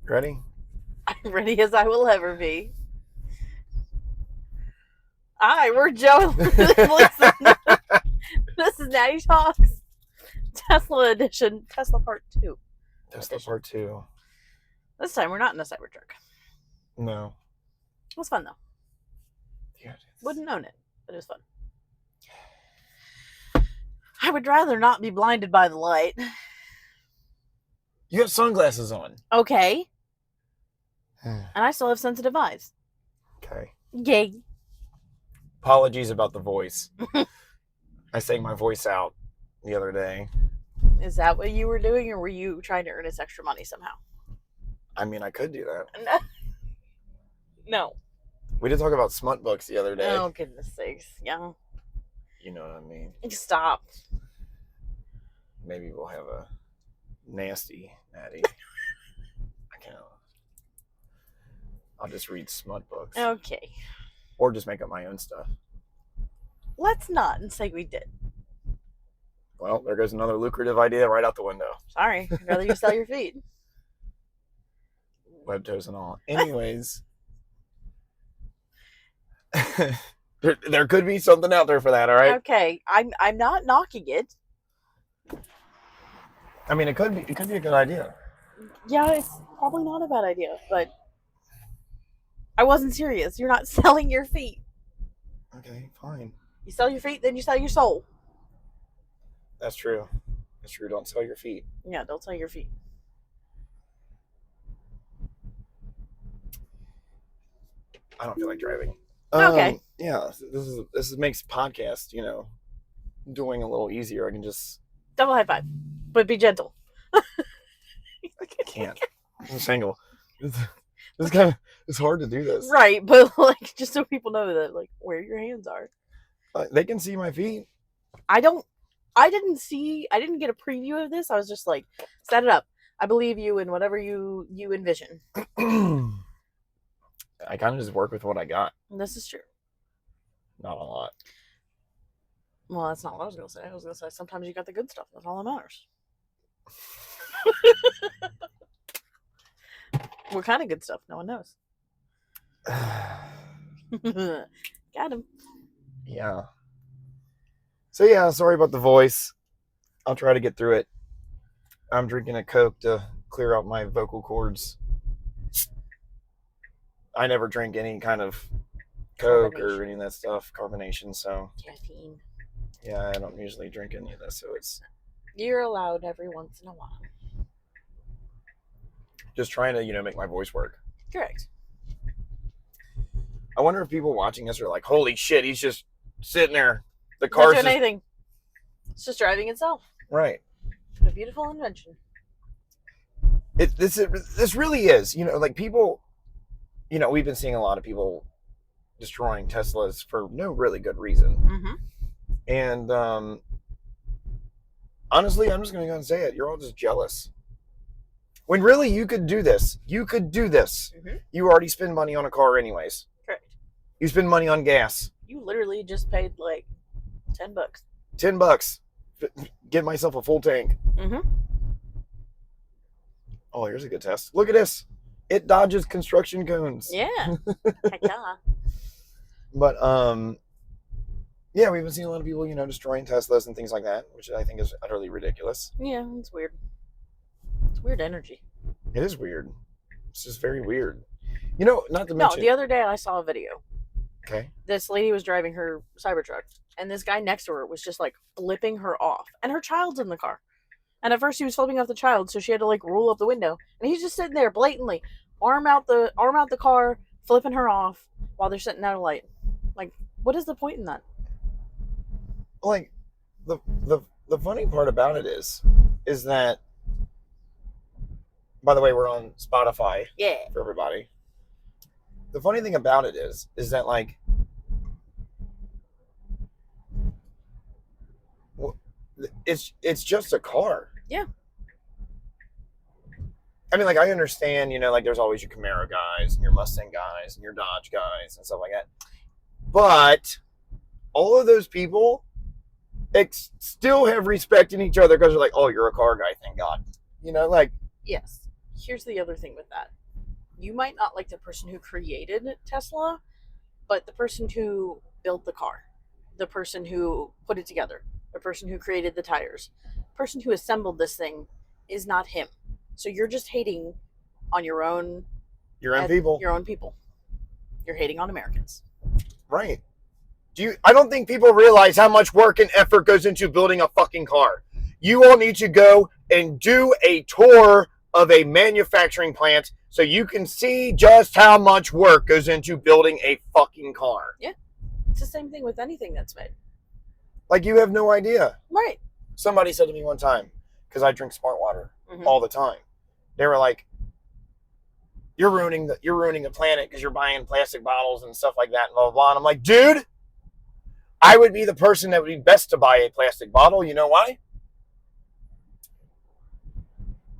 Ready? I'm ready as I will ever be. Hi, we're Joe and Lisa. This is Natty Talks, Tesla edition, Tesla Part 2. Tesla edition. Part 2. This time we're not in a Cybertruck. No. It was fun though. Yeah, Wouldn't own it, but it was fun. I would rather not be blinded by the light. You have sunglasses on. Okay. And I still have sensitive eyes. Okay. Yay. Apologies about the voice. I sang my voice out the other day. Is that what you were doing, or were you trying to earn us extra money somehow? I mean, I could do that. No. We did talk about smut books the other day. Oh, goodness sakes. Yeah. You know what I mean. Stop. Maybe we'll have a nasty Natty. I can't. I'll just read smut books. Okay. Or just make up my own stuff. Let's not and say we did. Well, there goes another lucrative idea right out the window. Sorry. I'd rather you sell your feet. Web toes and all. Anyways. there could be something out there for that, all right? Okay. I'm not knocking it. I mean, it could be a good idea. Yeah, it's probably not a bad idea, but I wasn't serious. You're not selling your feet. Okay, fine. You sell your feet, then you sell your soul. That's true. That's true. Don't sell your feet. Yeah, don't sell your feet. I don't feel like driving. Okay. Yeah, this makes podcast, doing a little easier. I can just Double high five. But be gentle. I can't. I'm single. This kind of it's hard to do this. Right, but like just so people know that like where your hands are. They can see my feet. I didn't get a preview of this. I was just like, set it up. I believe you in whatever you envision. I kind of just work with what I got. And this is true. Not a lot. Well, that's not what I was going to say. I was going to say sometimes you got the good stuff. That's all that matters. What kind of good stuff? No one knows. Got him. Yeah. So yeah, sorry about the voice. I'll try to get through it. I'm drinking a Coke to clear out my vocal cords. I never drink any kind of Coke or any of that stuff, carbonation, so caffeine. Yeah, I don't usually drink any of this, so it's you're allowed every once in a while. Just trying to, make my voice work. Correct. I wonder if people watching this are like, holy shit, he's just sitting there. The car's not doing anything. It's just driving itself. Right. A beautiful invention. This really is, like people, we've been seeing a lot of people destroying Teslas for no really good reason. Mm-hmm. And honestly, I'm just going to go and say it. You're all just jealous. When really you could do this. You could do this. Mm-hmm. You already spend money on a car anyways. Correct. You spend money on gas. You literally just paid like $10. $10. Get myself a full tank. Mm-hmm. Oh, here's a good test. Look at this. It dodges construction cones. Yeah. Heck yeah. But yeah, we've been seeing a lot of people, destroying Teslas and things like that, which I think is utterly ridiculous. Yeah, it's weird. It's weird energy. It is weird. It's just very weird. Not to mention. No, the other day I saw a video. Okay. This lady was driving her Cybertruck, and this guy next to her was just like flipping her off, and her child's in the car. And at first he was flipping off the child, so she had to like roll up the window, and he's just sitting there blatantly, arm out the car, flipping her off while they're sitting at a light. Like, what is the point in that? Like, the funny part about it is that. By the way, we're on Spotify. Yeah. For everybody. The funny thing about it is that like, it's just a car. Yeah. I mean, like, I understand, like there's always your Camaro guys and your Mustang guys and your Dodge guys and stuff like that. But all of those people still have respect in each other because they're like, oh, you're a car guy, thank God. Like. Yes. here's the other thing with that. You might not like the person who created Tesla, but the person who built the car, the person who put it together, the person who created the tires, the person who assembled this thing is not him. So you're just hating on your own people. Your own people. You're hating on Americans. Right. I don't think people realize how much work and effort goes into building a fucking car. You all need to go and do a tour of a manufacturing plant so you can see just how much work goes into building a fucking car. Yeah. It's the same thing with anything that's made. Like, you have no idea. Right. Somebody said to me one time, because I drink smart water all the time, they were like, you're ruining the planet because you're buying plastic bottles and stuff like that and blah, blah, blah. And I'm like, dude, I would be the person that would be best to buy a plastic bottle. You know why?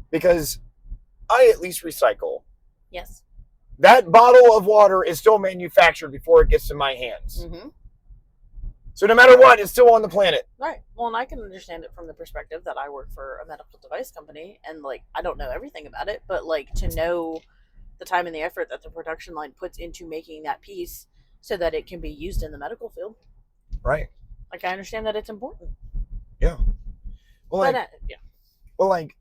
Because I at least recycle. Yes. That bottle of water is still manufactured before it gets to my hands. Mm-hmm. So no matter what, it's still on the planet. Right. Well, and I can understand it from the perspective that I work for a medical device company, and like I don't know everything about it, but like to know the time and the effort that the production line puts into making that piece so that it can be used in the medical field. Right. Like I understand that it's important. Yeah. Well, like, yeah. Well, like,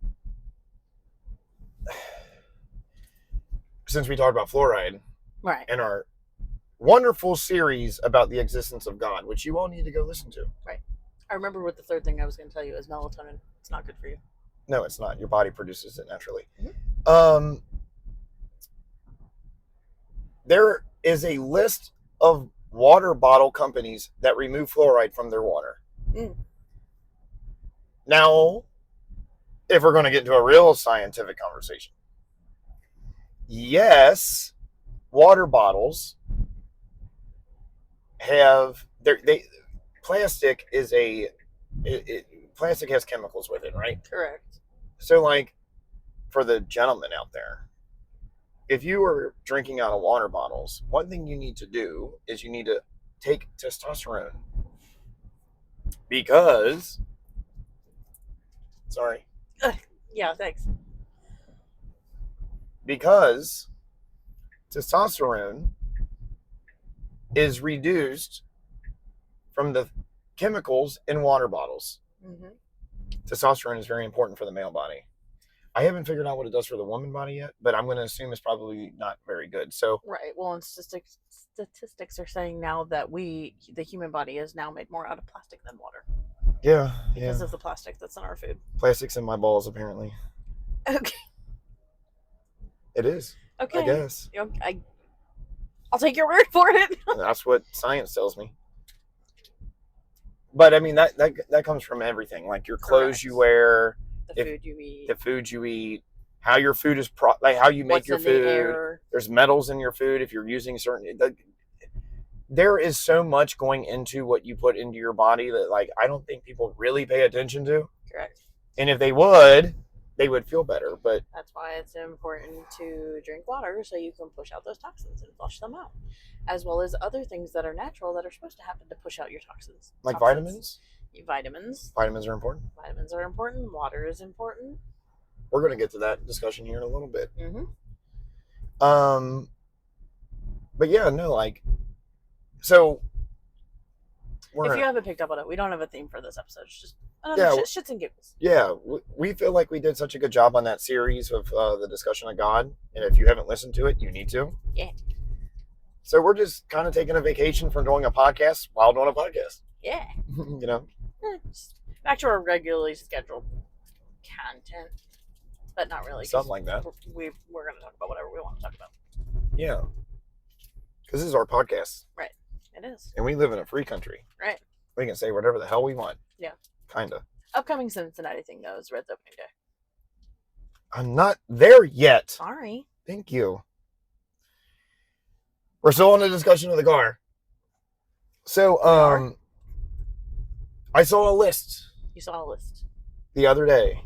since we talked about fluoride, right, and our wonderful series about the existence of God, which you all need to go listen to. Right. I remember what the third thing I was going to tell you is melatonin. It's not good for you. No, it's not. Your body produces it naturally. Mm-hmm. There is a list of water bottle companies that remove fluoride from their water. Mm. Now, if we're going to get into a real scientific conversation, yes, water bottles have plastic is plastic has chemicals with it, right? Correct. So, like, for the gentlemen out there, if you are drinking out of water bottles, one thing you need to do is you need to take testosterone. Because, sorry. Yeah, thanks. Because testosterone is reduced from the chemicals in water bottles. Mm-hmm. Testosterone is very important for the male body. I haven't figured out what it does for the woman body yet, but I'm going to assume it's probably not very good. So right. Well, and statistics are saying now that the human body is now made more out of plastic than water. Yeah. Because of the plastic that's in our food. Plastic's in my balls, apparently. Okay. It is. Okay. I guess. I'll take your word for it. That's what science tells me. But I mean that comes from everything, like your clothes Correct. you wear, the food you eat, the food you eat, how your food is like how you make what's your in food. The air. There's metals in your food if you're using certain. There is so much going into what you put into your body that, like, I don't think people really pay attention to. Correct. And if they would feel better. But that's why it's important to drink water so you can push out those toxins and flush them out, as well as other things that are natural that are supposed to happen to push out your toxins. Like vitamins? Vitamins. Vitamins are important. Vitamins are important. Water is important. We're going to get to that discussion here in a little bit. Mm-hmm. But yeah, no, like, so. If you haven't picked up on it, we don't have a theme for this episode. It's just shits and giggles. Yeah, we feel like we did such a good job on that series of the discussion of God. And if you haven't listened to it, you need to. Yeah. So we're just kind of taking a vacation from doing a podcast while doing a podcast. Yeah. You know? Back to our regularly scheduled content. But not really. Something like that. We're going to talk about whatever we want to talk about. Yeah. Because this is our podcast. Right. It is. And we live in a free country. Right. We can say whatever the hell we want. Yeah. Kind of. Upcoming Cincinnati thing, though, is Red's opening day. I'm not there yet. Sorry. Thank you. We're still on the discussion of the car. So, I saw a list. You saw a list. The other day.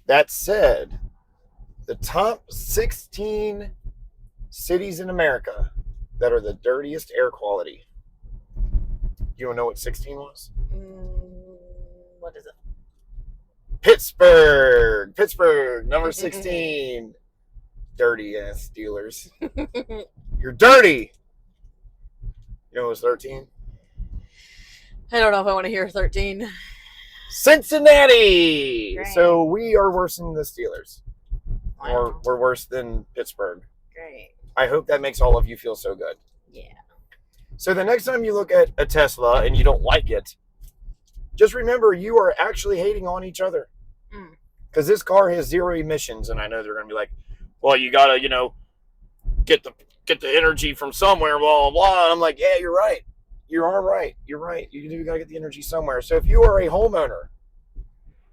That said, the top 16 cities in America that are the dirtiest air quality. You don't know what 16 was? What is it? Pittsburgh, number 16. Dirty ass Steelers. You're dirty. You know it was 13? I don't know if I want to hear 13. Cincinnati. Great. So we are worse than the Steelers. Wow. Or we're worse than Pittsburgh. Great. I hope that makes all of you feel so good. Yeah. So the next time you look at a Tesla and you don't like it, just remember you are actually hating on each other. Because this car has 0 emissions, and I know they're going to be like, well, you got to, get the energy from somewhere, blah, blah, blah. And I'm like, yeah, you're right. You are right. You're right. You got to get the energy somewhere. So if you are a homeowner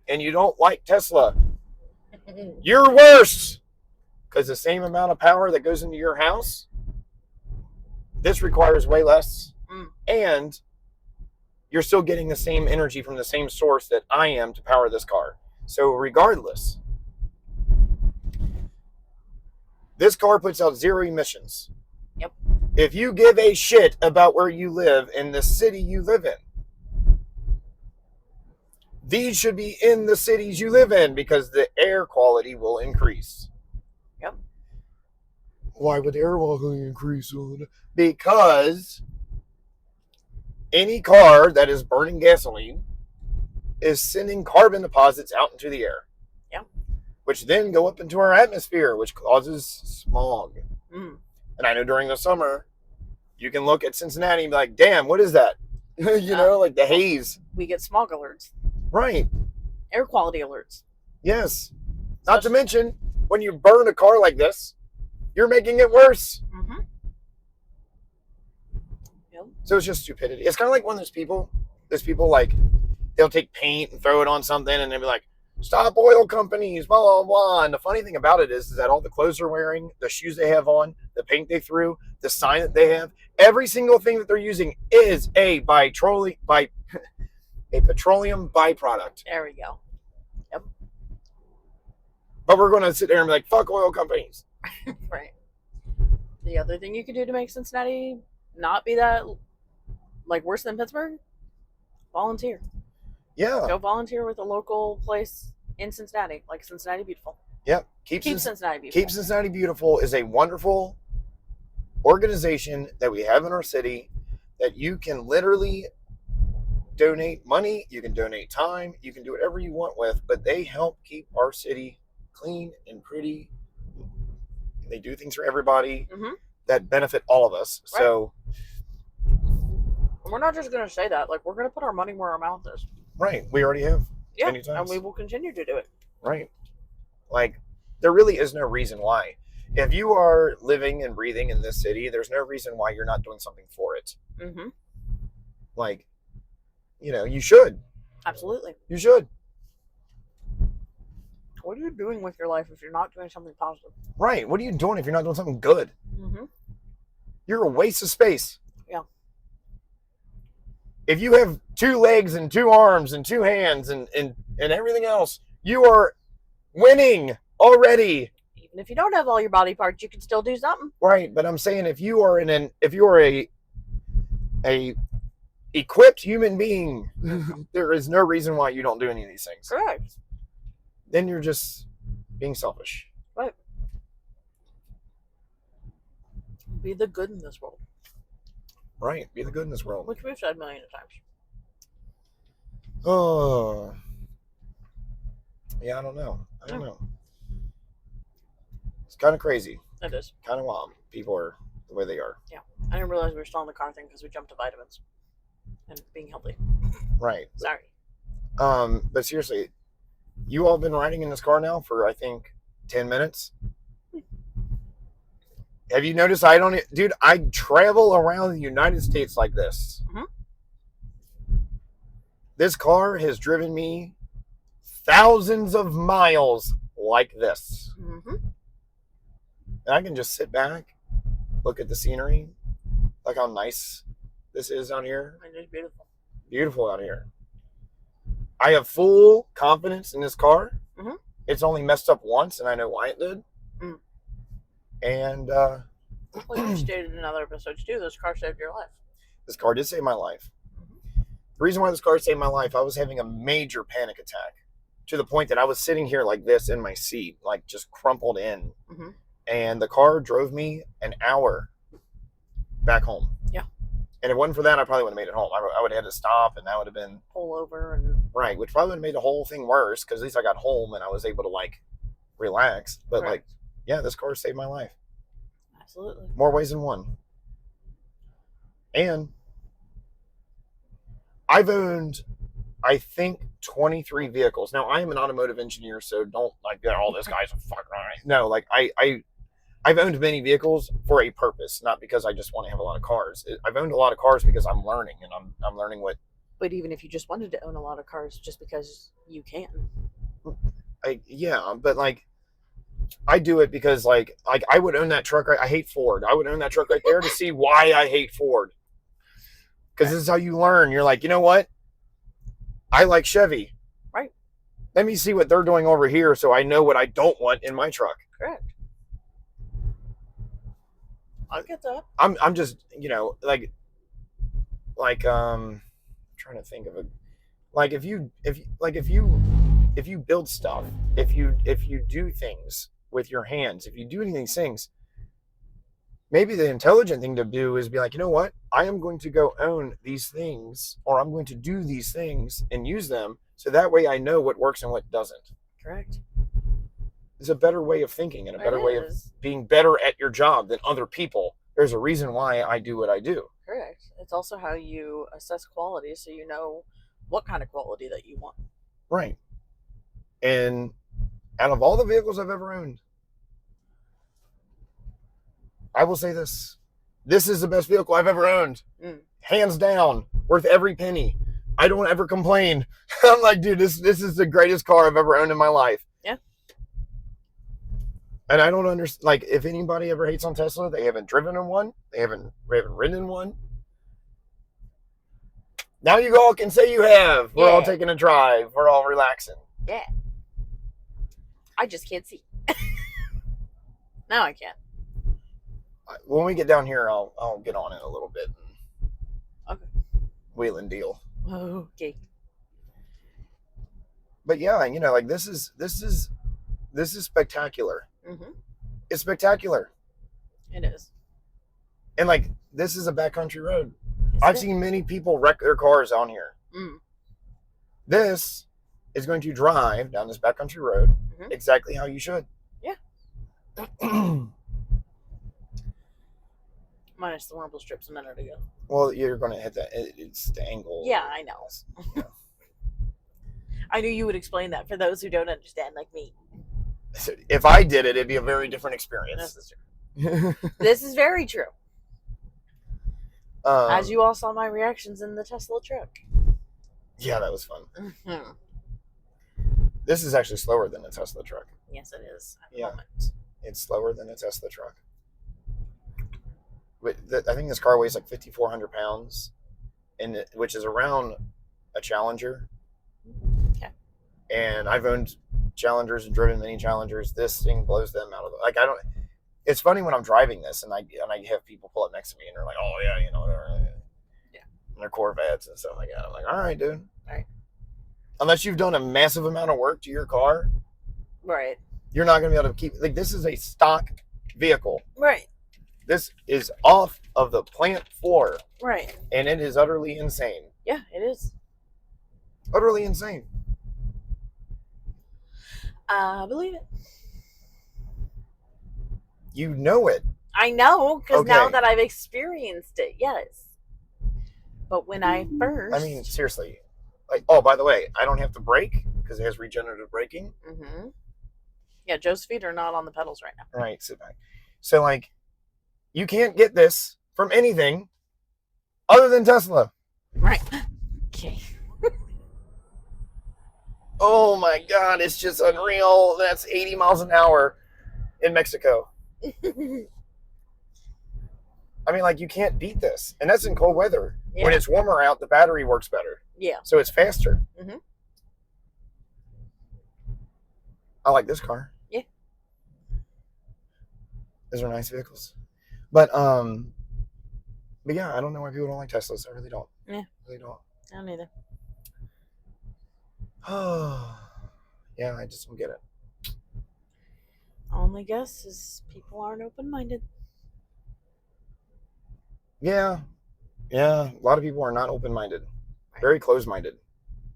and you don't like Tesla, you're worse. Because the same amount of power that goes into your house, this requires way less. And you're still getting the same energy from the same source that I am to power this car. So regardless, this car puts out 0 emissions. Yep. If you give a shit about where you live in the city you live in, these should be in the cities you live in because the air quality will increase. Yep. Why would air quality increase? Because any car that is burning gasoline is sending carbon deposits out into the air. Yeah. Which then go up into our atmosphere, which causes smog. And I know during the summer, you can look at Cincinnati and be like, damn, what is that? Like the haze. We get smog alerts. Right. Air quality alerts. Yes. Not to mention, when you burn a car like this, you're making it worse. Yep. So it's just stupidity. It's kind of like one of those people like, they'll take paint and throw it on something and they'll be like, stop oil companies, blah, blah, blah. And the funny thing about it is that all the clothes they're wearing, the shoes they have on, the paint they threw, the sign that they have, every single thing that they're using is a petroleum byproduct. There we go. Yep. But we're going to sit there and be like, fuck oil companies. Right. The other thing you could do to make Cincinnati not be that, worse than Pittsburgh, volunteer. Yeah. Go volunteer with a local place in Cincinnati, like Cincinnati Beautiful. Yep. Keep Cincinnati Beautiful. Keep Cincinnati Beautiful is a wonderful organization that we have in our city that you can literally donate money, you can donate time, you can do whatever you want with, but they help keep our city clean and pretty. They do things for everybody that benefit all of us. Right. So we're not just going to say that. We're going to put our money where our mouth is. Right. We already have. Yeah, many times. And we will continue to do it. Right. There really is no reason why. If you are living and breathing in this city, there's no reason why you're not doing something for it. You should. Absolutely. You should. What are you doing with your life if you're not doing something positive? Right. What are you doing if you're not doing something good? You're a waste of space. Yeah. If you have 2 legs and 2 arms and 2 hands and everything else, you are winning already. Even if you don't have all your body parts, you can still do something. Right, but I'm saying if you are a equipped human being, there is no reason why you don't do any of these things. Correct. Then you're just being selfish. Right. Be the good in this world. Right, be the good in this world. Which we've said millions of times. Oh. Yeah, I don't know. It's kind of crazy. It is. Kind of wild. People are the way they are. Yeah. I didn't realize we were still on the car thing because we jumped to vitamins and being healthy. Right. Sorry. But seriously, you all been riding in this car now for, I think, 10 minutes? Have you noticed dude, I travel around the United States like this. This car has driven me thousands of miles like this. And I can just sit back, look at the scenery, like how nice this is out here. It is beautiful. Beautiful out here. I have full confidence in this car. It's only messed up once, and I know why it did. And well, you stated in another episode too, this car saved your life. This car did save my life. The reason why this car saved my life, I was having a major panic attack. to the point that I was sitting here like this in my seat, like just crumpled in. Mm-hmm. And the car drove me an hour back home. Yeah. And if it wasn't for that, I probably wouldn't have made it home. I would have had to stop, and that would have been... Pull over and... Right, which probably would have made the whole thing worse, because at least I got home and I was able to, like, relax. But, Correct. like, yeah, this car saved my life. Absolutely. More ways than one. And I've owned, I think, 23 vehicles. Now, I am an automotive engineer, so don't, like, oh, this guy's a fucking... No, like, I've owned many vehicles for a purpose, not because I just want to have a lot of cars. I've owned a lot of cars because I'm learning, and I'm learning what... But even if you just wanted to own a lot of cars just because you can. Yeah, but, like, I do it because, like I would own that truck. I hate Ford. I would own that truck right there to see why I hate Ford. Because this is how you learn. You're like, you know what? I like Chevy. Right. Let me see what they're doing over here so I know what I don't want in my truck. Correct. I get that. I'm just, you know, trying to think of a, like if you build stuff, if you do things with your hands, if you do any of these things, maybe the intelligent thing to do is be like, you know what? I am going to go own these things, or I'm going to do these things and use them, so that way I know what works and what doesn't. Correct. It's a better way of thinking and a better way of is. being better at your job than other people. There's a reason why I do what I do. Correct. It's also how you assess quality, so you know what kind of quality that you want. Right. And out of all the vehicles I've ever owned, I will say this. This is the best vehicle I've ever owned. Hands down. Worth every penny. I don't ever complain. I'm like, dude, this is the greatest car I've ever owned in my life. Yeah. And I don't understand, like, if anybody ever hates on Tesla, they haven't driven in one. They haven't ridden in one. Now you all can say you have. We're all taking a drive. We're all relaxing. Yeah. I just can't see. Now I can. When we get down here, I'll get on it a little bit. Okay. Wheel and deal. Okay. But yeah, you know, like this is spectacular. Mm-hmm. It's spectacular. It is. And like, this is a backcountry road. Yes, I've seen many people wreck their cars on here. Mm. This is going to drive down this backcountry road exactly how you should. Yeah. Minus the rumble strips a minute ago. Well, you're going to hit that. It's the angle. Yeah, I know. Yeah. I knew you would explain that for those who don't understand, like me. If I did it, it'd be a very different experience. This is true. This is very true. As you all saw my reactions in the Tesla truck. Yeah, that was fun. Mm-hmm. This is actually slower than a Tesla truck. Yes, it is. At the Yeah. moment. It's slower than a Tesla truck. But I think this car weighs like 5,400 pounds, which is around a Challenger. Okay. And I've owned Challengers and driven many Challengers. This thing blows them out of the... Like, I don't... It's funny when I'm driving this and I have people pull up next to me and they're like, oh, yeah, you know, yeah. And they're Corvettes and stuff like that. I'm like, all right, dude. All right. Unless you've done a massive amount of work to your car, Right. you're not going to be able to keep... Like, this is a stock vehicle. Right. This is off of the plant floor. Right. And it is utterly insane. Yeah, it is. Utterly insane. I believe it. You know it. I know, because now Okay. that I've experienced it, yes. But when I first... I mean, seriously. Like, oh, by the way, I don't have to brake because it has regenerative braking. Mm-hmm. Yeah, Joe's feet are not on the pedals right now. Right, sit back. So, like, you can't get this from anything other than Tesla. Right. Okay. Oh my God, it's just unreal. That's 80 miles an hour in Mexico. I mean, like, you can't beat this. And that's in cold weather. Yeah. When it's warmer out, the battery works better. Yeah. So it's faster. Mhm. I like this car. Yeah. Those are nice vehicles. But yeah, I don't know why people don't like Teslas. I really don't. Yeah. I really don't. I don't either. Yeah, I just don't get it. Only guess is people aren't open-minded. Yeah. A lot of people are not open-minded. Very closed-minded.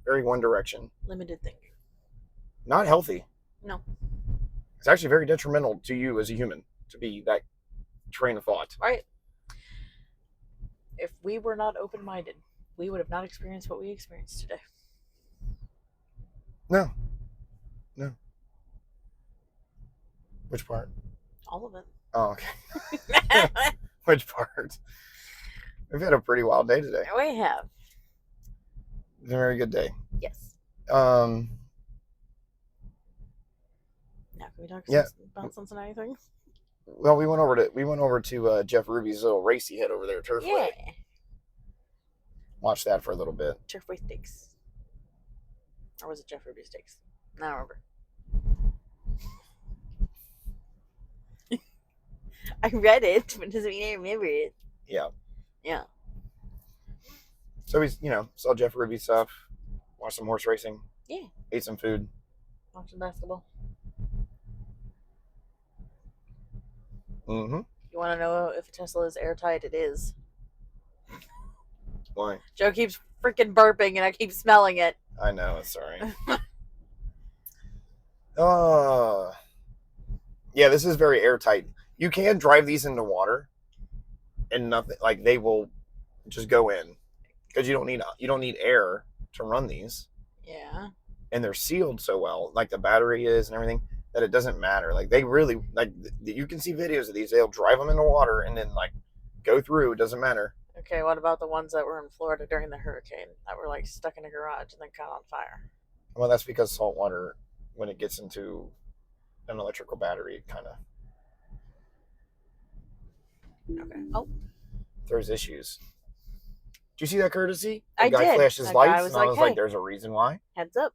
Very one direction. Limited thinking. Not healthy. No. It's actually very detrimental to you as a human to be that train of thought. Right. If we were not open-minded, we would have not experienced what we experienced today. No. Which part? All of it. Oh, okay. Which part? We've had a pretty wild day today. We have. It's a very good day. Yes. Now can we talk about Cincinnati things? Well, we went over to Jeff Ruby's little race he had over there, Turfway. Yeah. Watched that for a little bit. Turfway Steaks. Or was it Jeff Ruby Steaks? I don't remember. I read it, but it doesn't mean I remember it. Yeah. Yeah. So we, saw Jeff Ruby stuff, watched some horse racing. Yeah. Ate some food. Watching basketball. Mm-hmm. You want to know if a Tesla is airtight? It is. Why? Joe keeps freaking burping and I keep smelling it. I know, sorry. Yeah, this is very airtight. You can drive these into water and nothing, like they will just go in because you don't need air to run these. Yeah. And they're sealed so well, like the battery is and everything, that it doesn't matter. Like they really, like you can see videos of these. They'll drive them into water and then like go through. It doesn't matter. Okay, what about the ones that were in Florida during the hurricane that were like stuck in a garage and then caught on fire? Well, that's because salt water, when it gets into an electrical battery, it kind of throws issues. Did you see that courtesy? The guy flashed his lights, and I was like, "There's a reason why." Heads up.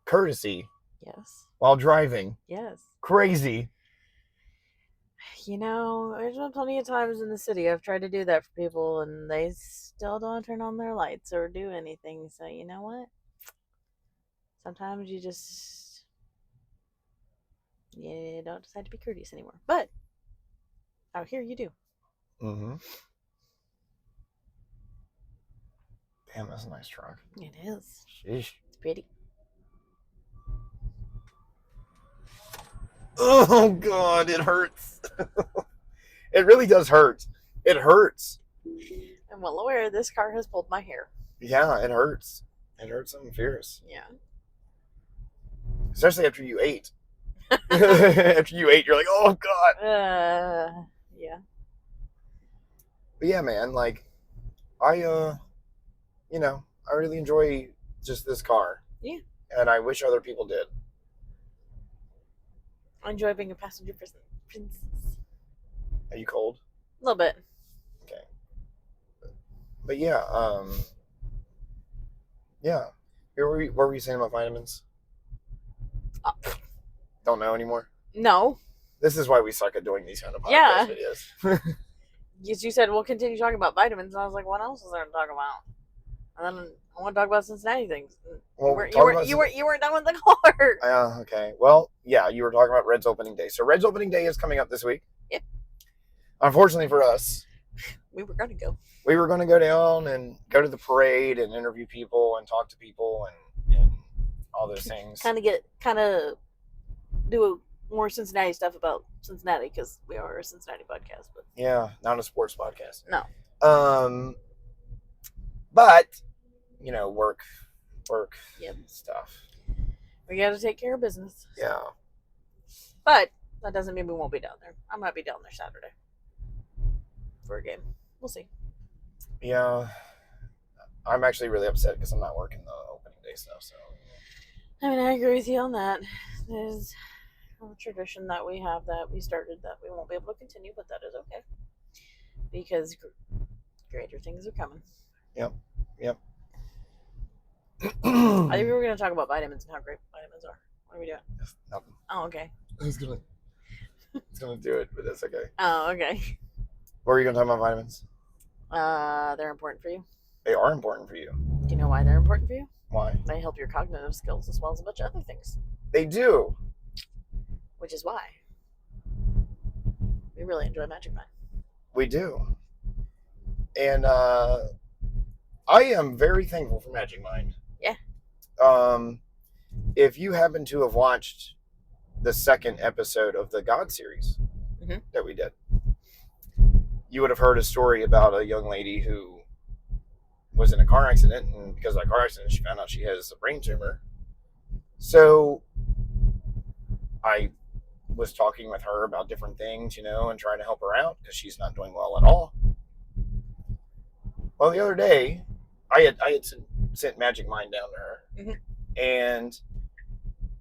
Courtesy. Yes. While driving. Yes. Crazy. There's been plenty of times in the city I've tried to do that for people and they still don't turn on their lights or do anything. So you know what? Sometimes you don't decide to be courteous anymore. But out here you do. Mm-hmm. Damn, that's a nice truck. It is. Sheesh. It's pretty. Oh God, it hurts. It really does hurt. It hurts. I'm well aware this car has pulled my hair. Yeah, it hurts. It hurts something fierce. Yeah. Especially after you ate. After you ate, you're like, oh God. Yeah. But yeah, man, like, I really enjoy just this car. Yeah. And I wish other people did. I enjoy being a passenger princess. Are you cold? A little bit. Okay. But yeah, yeah. What were you saying about vitamins? Don't know anymore? No. This is why we suck at doing these kind of podcast videos. Yes, you said we'll continue talking about vitamins, and I was like, what else is there to talk about? And then I want to talk about Cincinnati things. Well, you weren't done with the car. Okay. Well, yeah, you were talking about Red's opening day. So Red's opening day is coming up this week. Yep. Unfortunately for us, we were going to go. We were going to go down and go to the parade and interview people and talk to people and all those things. Kind of do more Cincinnati stuff about Cincinnati because we are a Cincinnati podcast. But yeah, not a sports podcast. No. But work stuff. We got to take care of business. Yeah. But that doesn't mean we won't be down there. I might be down there Saturday for a game. We'll see. Yeah. I'm actually really upset because I'm not working the opening day stuff. So. I mean, I agree with you on that. There's a tradition that we have that we started that we won't be able to continue, but that is okay. Because greater things are coming. Yep. I think we were going to talk about vitamins and how great vitamins are. What are we doing? Nothing. Oh, okay. It's gonna do it, but that's okay. Oh, okay. What were you gonna talk about vitamins? They're important for you. They are important for you. Do you know why they're important for you? Why? They help your cognitive skills as well as a bunch of other things. They do. Which is why we really enjoy Magic Mind. We do. And I am very thankful for Magic Mind. Yeah. If you happen to have watched the second episode of the God series that we did, you would have heard a story about a young lady who was in a car accident, and because of that car accident, she found out she has a brain tumor. So I was talking with her about different things, and trying to help her out because she's not doing well at all. Well, the other day, I had sent Magic Mind down to her, and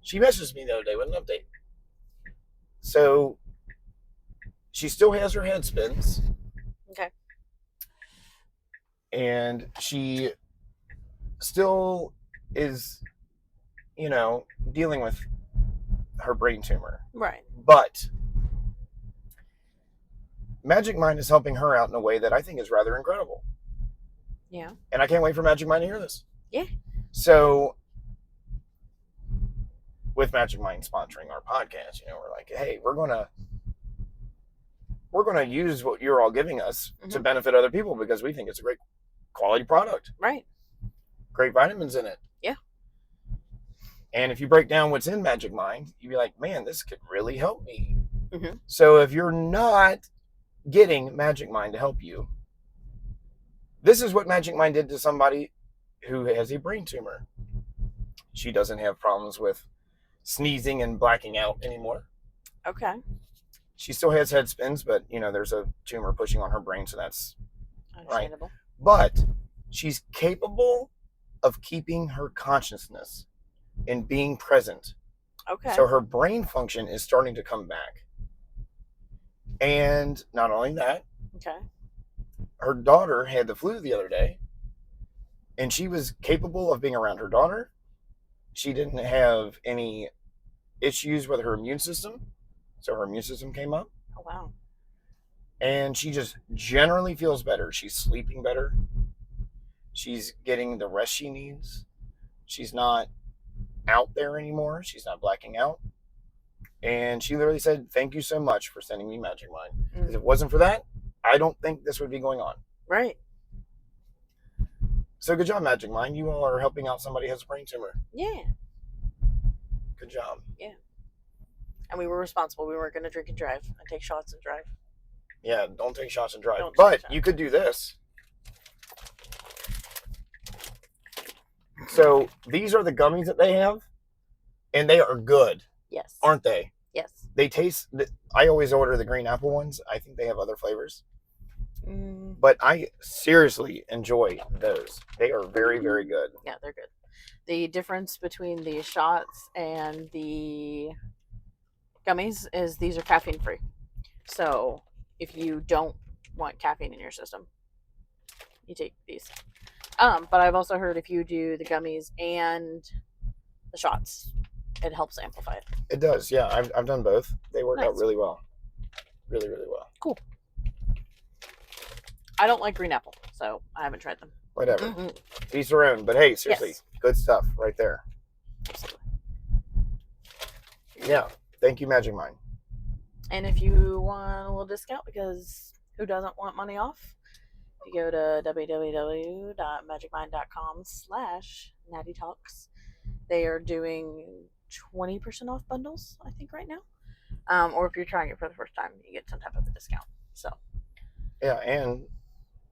she messaged me the other day with an update. So she still has her head spins. Okay. And she still is, dealing with her brain tumor. Right. But Magic Mind is helping her out in a way that I think is rather incredible. Yeah. And I can't wait for Magic Mind to hear this. Yeah. So, with Magic Mind sponsoring our podcast, we're like, hey, we're gonna use what you're all giving us to benefit other people because we think it's a great quality product. Right. Great vitamins in it. Yeah. And if you break down what's in Magic Mind, you'd be like, man, this could really help me. Mm-hmm. So if you're not getting Magic Mind to help you, this is what Magic Mind did to somebody who has a brain tumor. She doesn't have problems with sneezing and blacking out anymore. Okay. She still has head spins, but, there's a tumor pushing on her brain, so that's understandable. Right. But she's capable of keeping her consciousness and being present. Okay. So her brain function is starting to come back. And not only that, okay, her daughter had the flu the other day, and she was capable of being around her daughter. She didn't have any issues with her immune system, so her immune system came up. Oh, wow. And she just generally feels better. She's sleeping better. She's getting the rest she needs. She's not out there anymore. She's not blacking out. And she literally said, thank you so much for sending me Magic Mind. Because if it wasn't for that, I don't think this would be going on. Right. So good job, Magic Mind. You all are helping out somebody who has a brain tumor. Yeah. Good job. Yeah. And we were responsible. We weren't going to drink and drive and take shots and drive. Yeah, don't take shots and drive. Don't but you could do this. So these are the gummies that they have, and they are good. Yes. Aren't they? Yes. They taste. I always order the green apple ones. I think they have other flavors. But I seriously enjoy those. They are very, very good. Yeah, they're good. The difference between the shots and the gummies is these are caffeine free. So if you don't want caffeine in your system, you take these. But I've also heard if you do the gummies and the shots, it helps amplify it. It does, yeah. I've done both. They work out Nice. really well. Really, really well. Cool. I don't like green apple, so I haven't tried them. Whatever. Mm-hmm. Each their own. But hey, seriously, Yes. Good stuff right there. Absolutely. Yeah. Thank you, Magic Mind. And if you want a little discount, because who doesn't want money off? If you go to www.magicmind.com/nattytalks, they are doing 20% off bundles, I think, right now. Or if you're trying it for the first time, you get some type of a discount. So Yeah, and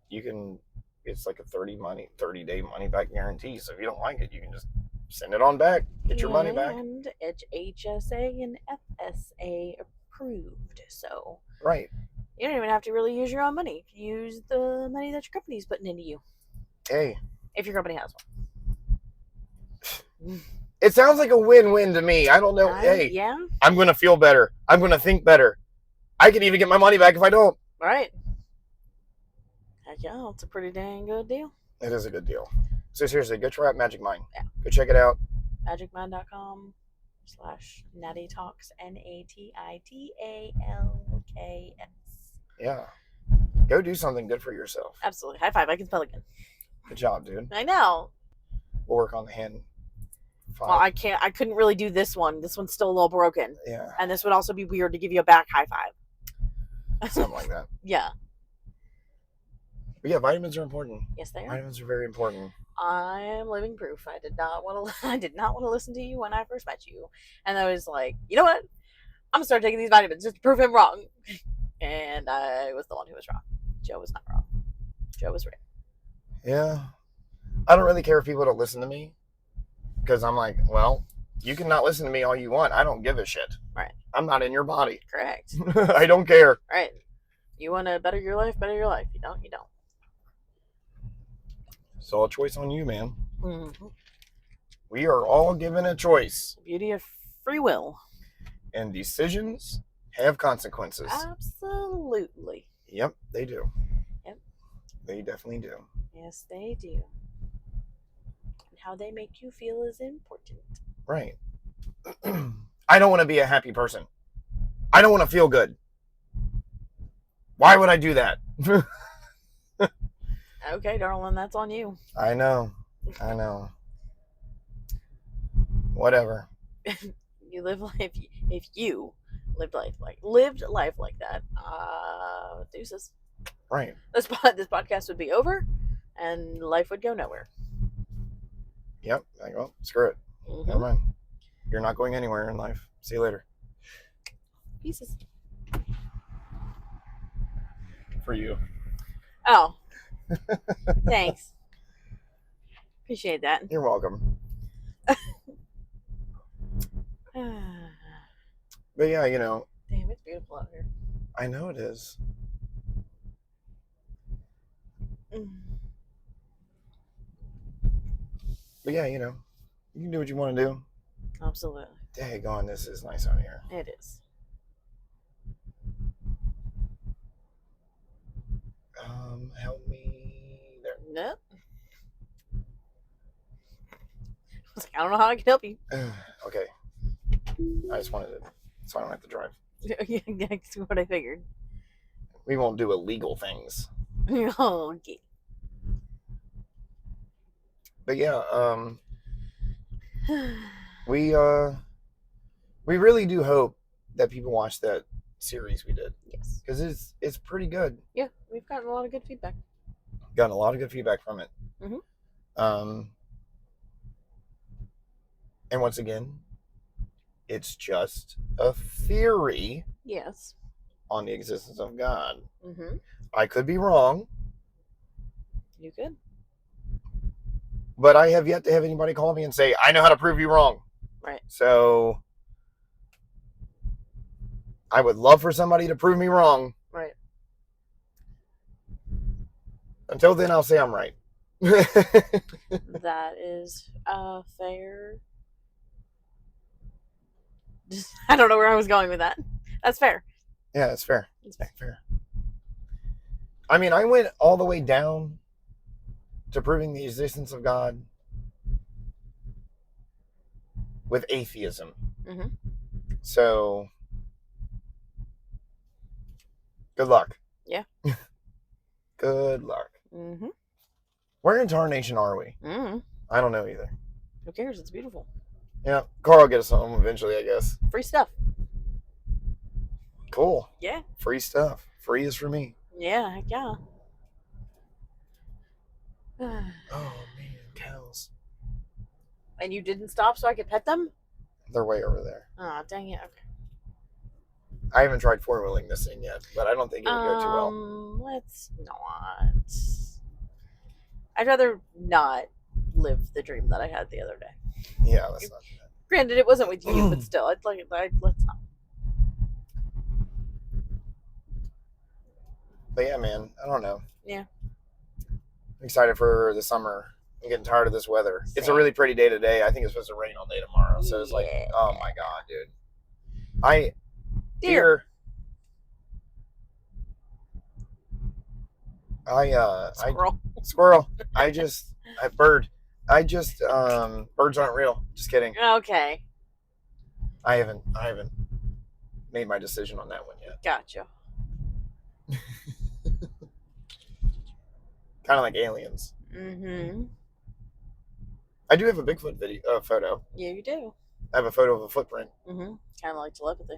you can. It's like a 30-day money back guarantee. So if you don't like it, you can just send it on back, get your money back. And it's HSA and FSA approved. So Right. you don't even have to really use your own money. Use the money that your company's putting into you. Hey. If your company has one. It sounds like a win-win to me. I don't know. Hey, Yeah. I'm going to feel better. I'm going to think better. I can even get my money back if I don't. Right. Heck yeah, it's a pretty dang good deal. It is a good deal. So seriously, go try out Magic Mind. Yeah. Go check it out. magicmind.com/nattytalks, NATITALKS. Yeah. Go do something good for yourself. Absolutely. High five. I can spell again. Good job, dude. I know. We'll work on the hand. Well, I couldn't really do this one. This one's still a little broken. Yeah. And this would also be weird to give you a back high five. Something like that. Yeah. But yeah, vitamins are important. Yes, they are. Vitamins are very important. I am living proof. I did not want to listen to you when I first met you. And I was like, you know what? I'm gonna start taking these vitamins just to prove him wrong. And I was the one who was wrong. Joe was not wrong. Joe was right. Yeah. I don't really care if people don't listen to me. Because I'm like, well, you can not listen to me all you want. I don't give a shit. Right. I'm not in your body. Correct. I don't care. Right. You want to better your life, better your life. You don't, you don't. It's all a choice on you, man. Mm-hmm. We are all given a choice. Beauty of free will. And decisions have consequences. Absolutely. Yep, they do. Yep. They definitely do. Yes, they do. And how they make you feel is important. Right. I don't want to be a happy person. I don't want to feel good. Why would I do that? Okay, darling, that's on you. I know. Whatever. You live life. If you lived life like that, deuces. Right. This podcast would be over, and life would go nowhere. Yep. I go, screw it. Mm-hmm. Never mind. You're not going anywhere in life. See you later. Pieces. For you. Oh. Thanks. Appreciate that. You're welcome. But yeah, you know. Damn, it's beautiful out here. I know it is. But yeah, you know. You can do what you want to do. Absolutely. Daggone, this is nice out here. It is. Help me there. Nope. I was like, I don't know how I can help you. Okay. I just wanted to, so I don't have to drive. That's what I figured. We won't do illegal things. Okay. But yeah, we really do hope that people watch that series we did. Yes. Because it's pretty good. Yeah, we've gotten a lot of good feedback. Gotten a lot of good feedback from it. Mm-hmm. And once again, it's just a theory. Yes. On the existence of God. Mm-hmm. I could be wrong. You could. But I have yet to have anybody call me and say, I know how to prove you wrong. Right. So I would love for somebody to prove me wrong. Right. Until then, I'll say I'm right. That is fair. I don't know where I was going with that. That's fair. Yeah, that's fair. It's fair. I mean, I went all the way down to proving the existence of God with atheism. Mm-hmm. So, good luck. Yeah. Good luck. Mm-hmm. Where in tarnation are we? Mm-hmm. I don't know either. Who cares? It's beautiful. Yeah, Carl will get us home eventually, I guess. Free stuff. Cool. Yeah. Free stuff. Free is for me. Yeah, heck yeah. Oh, man, cows. And you didn't stop so I could pet them? They're way over there. Oh, dang it. Okay. I haven't tried four-wheeling this thing yet, but I don't think it would go too well. Let's not. I'd rather not live the dream that I had the other day. Yeah, that's not bad. Granted, it wasn't with you, but still, let's not. But yeah, man, I don't know. Yeah. I'm excited for the summer. I'm getting tired of this weather. Same. It's a really pretty day today. I think it's supposed to rain all day tomorrow. So it's like, oh my God, dude. Deer. Squirrel. Birds aren't real. Just kidding. Okay. I haven't made my decision on that one yet. Gotcha. Kind of like aliens. Mm-hmm. I do have a Bigfoot photo. Yeah, you do. I have a photo of a footprint. Mm-hmm. Kind of like telepathy.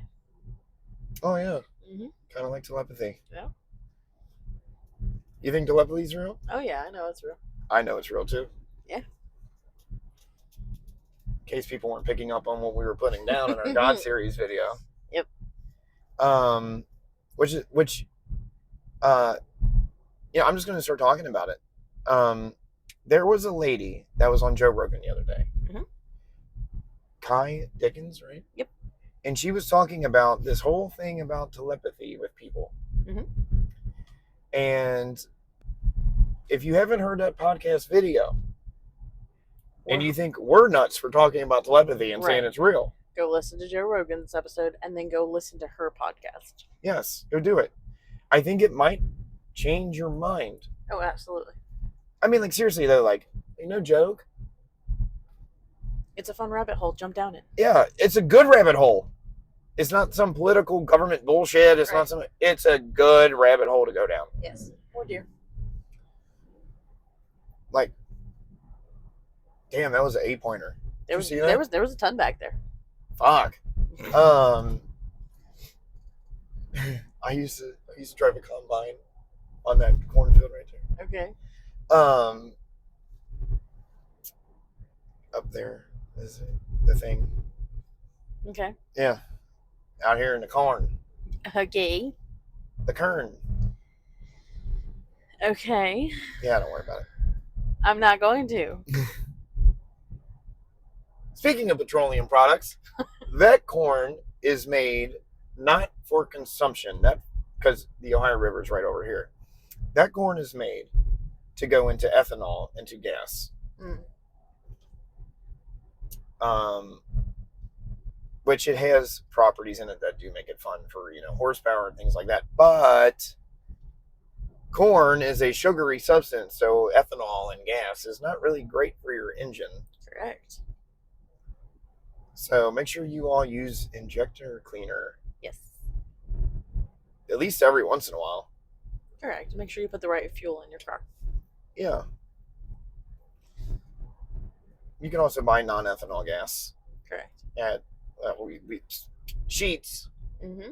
Oh, yeah. Mm-hmm. Kind of like telepathy. Yeah. You think telepathy's real? Oh, yeah, I know it's real. I know it's real, too. Yeah. In case people weren't picking up on what we were putting down in our God series video. Yep. Yeah, I'm just going to start talking about it. There was a lady that was on Joe Rogan the other day. Mhm. Kai Dickens, right? Yep. And she was talking about this whole thing about telepathy with people. Mhm. And if you haven't heard that podcast video, and you think we're nuts for talking about telepathy and saying Right. it's real, Go listen to Joe Rogan's episode and then go listen to her podcast. yes, go do it. I think it might change your mind. Oh, absolutely. I mean, like, seriously, though, like, no joke. It's a fun rabbit hole. Jump down it. Yeah, it's a good rabbit hole. It's not some political government bullshit. It's not some. It's a good rabbit hole to go down. Yes. Oh, dear. Like, damn, that was an 8-pointer. There was a ton back there. Fuck. I used to drive a combine on that cornfield right there. Okay. Up there is the thing. Okay. Yeah. Out here in the corn. Okay. The kern. Okay. Yeah, don't worry about it. I'm not going to. Speaking of petroleum products, that corn is made not for consumption, because the Ohio River is right over here. That corn is made to go into ethanol and to gas. Which it has properties in it that do make it fun for, horsepower and things like that. But corn is a sugary substance, so ethanol and gas is not really great for your engine. Correct. So make sure you all use injector cleaner. Yes. At least every once in a while. Correct. Make sure you put the right fuel in your car. Yeah. You can also buy non-ethanol gas Correct. at Sheets. Mm-hmm.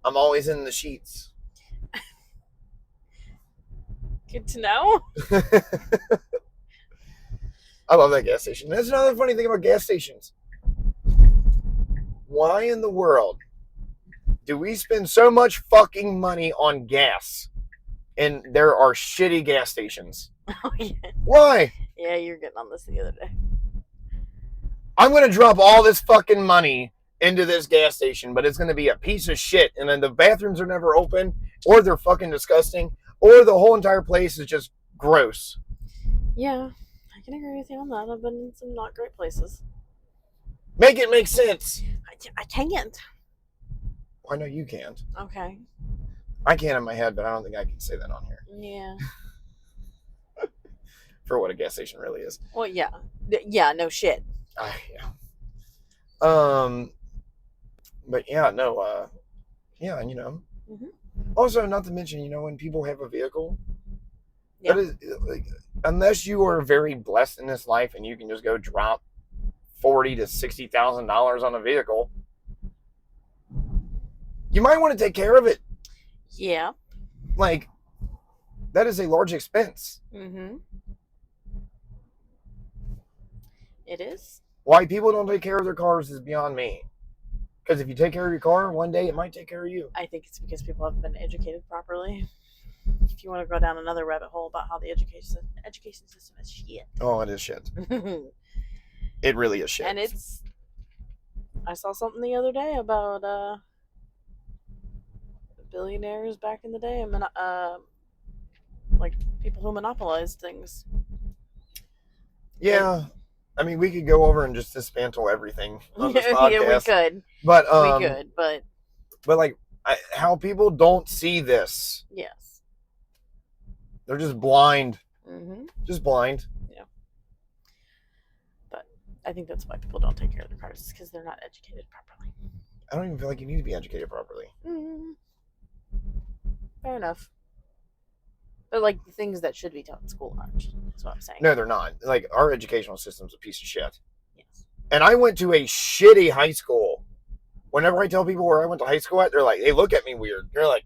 I'm always in the Sheets. Good to know. I love that gas station. That's another funny thing about gas stations. Why in the world do we spend so much fucking money on gas and there are shitty gas stations? Oh, yeah. Why? Yeah, you were getting on this the other day. I'm going to drop all this fucking money into this gas station, but it's going to be a piece of shit. And then the bathrooms are never open, or they're fucking disgusting, or the whole entire place is just gross. Yeah, I can agree with you on that. I've been in some not great places. Make it make sense. I can't. I know you can't. Okay. I can in my head, but I don't think I can say that on here. Yeah. For what a gas station really is. Well, yeah. Yeah, no shit. Yeah. But yeah, no, yeah, Mm-hmm. Also, not to mention, when people have a vehicle, Yeah. that is, like, unless you are very blessed in this life and you can just go drop $40,000 to $60,000 on a vehicle, you might want to take care of it. Yeah. Like, that is a large expense. Mm-hmm. It is. Why people don't take care of their cars is beyond me. Because if you take care of your car, one day it might take care of you. I think it's because people haven't been educated properly. If you want to go down another rabbit hole about how the education system is shit. Oh, it is shit. It really is shit. And I saw something the other day about billionaires back in the day and like people who monopolized things. Yeah. I mean, we could go over and just dismantle everything on this podcast. Yeah, we could. But, We could, but like, how people don't see this. yes. They're just blind. Mm-hmm. Just blind. Yeah. But I think that's why people don't take care of their cars, because they're not educated properly. I don't even feel like you need to be educated properly. Fair enough. But like the things that should be taught in school aren't. That's what I'm saying. No, they're not. Like, our educational system's a piece of shit. Yes. And I went to a shitty high school. Whenever I tell people where I went to high school at, they're like, they look at me weird. They're like,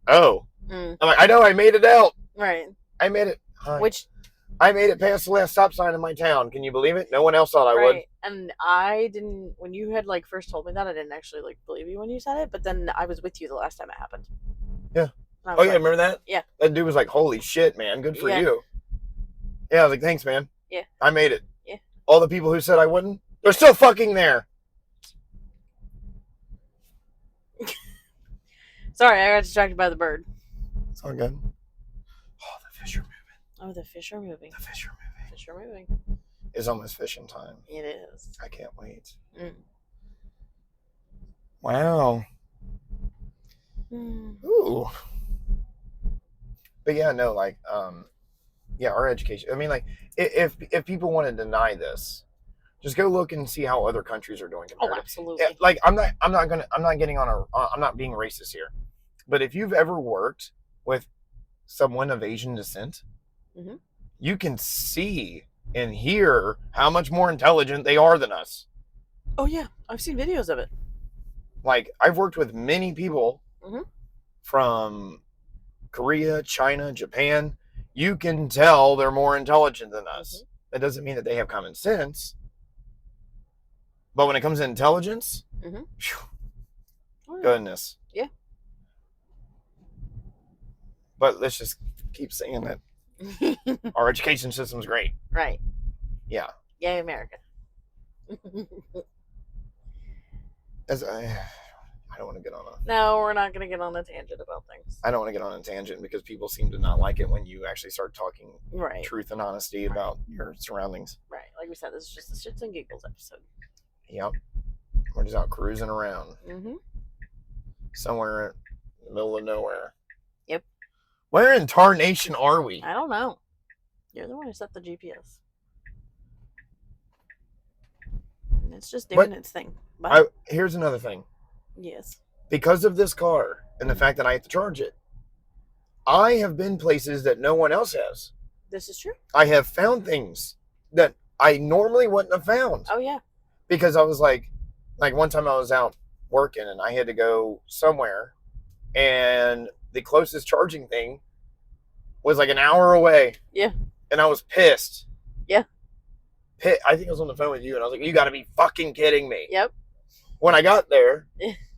oh. I'm like, I know, I made it out. Right. I made it. Which I made it past the last stop sign in my town. Can you believe it? No one else thought I would. And I didn't, when you had like first told me that, I didn't actually like believe you when you said it, but then I was with you the last time it happened. Yeah. Oh yeah, remember that? Yeah. That dude was like, holy shit, man, good for you. Yeah, I was like, thanks, man. Yeah. I made it. Yeah. All the people who said I wouldn't, they're still fucking there. Sorry, I got distracted by the bird. It's all good. Oh, the fish are moving. Oh, the fish are moving. The fish are moving. Fish are moving. It's almost fishing time. It is. I can't wait. Mm. Wow. Ooh. But yeah, no, like, yeah, our education. I mean, like, if people want to deny this, just go look and see how other countries are doing. Oh, absolutely. Like, I'm not being racist here, but if you've ever worked with someone of Asian descent, you can see and hear how much more intelligent they are than us. Oh yeah, I've seen videos of it. Like, I've worked with many people from Korea, China, Japan. You can tell they're more intelligent than us. That doesn't mean that they have common sense. But when it comes to intelligence, goodness. Yeah. But let's just keep saying that our education system's great. Right. Yeah. Yay, America. I don't want to get on a... No, we're not going to get on a tangent about things. I don't want to get on a tangent because people seem to not like it when you actually start talking truth and honesty about your surroundings. Right. Like we said, this is just the shits and giggles episode. Yep. We're just out cruising around. Somewhere in the middle of nowhere. Yep. Where in tarnation are we? I don't know. You're the one who set the GPS. And it's just doing its thing. Here's another thing. Yes. Because of this car and the fact that I have to charge it, I have been places that no one else has. This is true. I have found things that I normally wouldn't have found. Oh, yeah. Because I was like one time I was out working and I had to go somewhere and the closest charging thing was like an hour away. Yeah. And I was pissed. Yeah. I think I was on the phone with you and I was like, you got to be fucking kidding me. Yep. When I got there,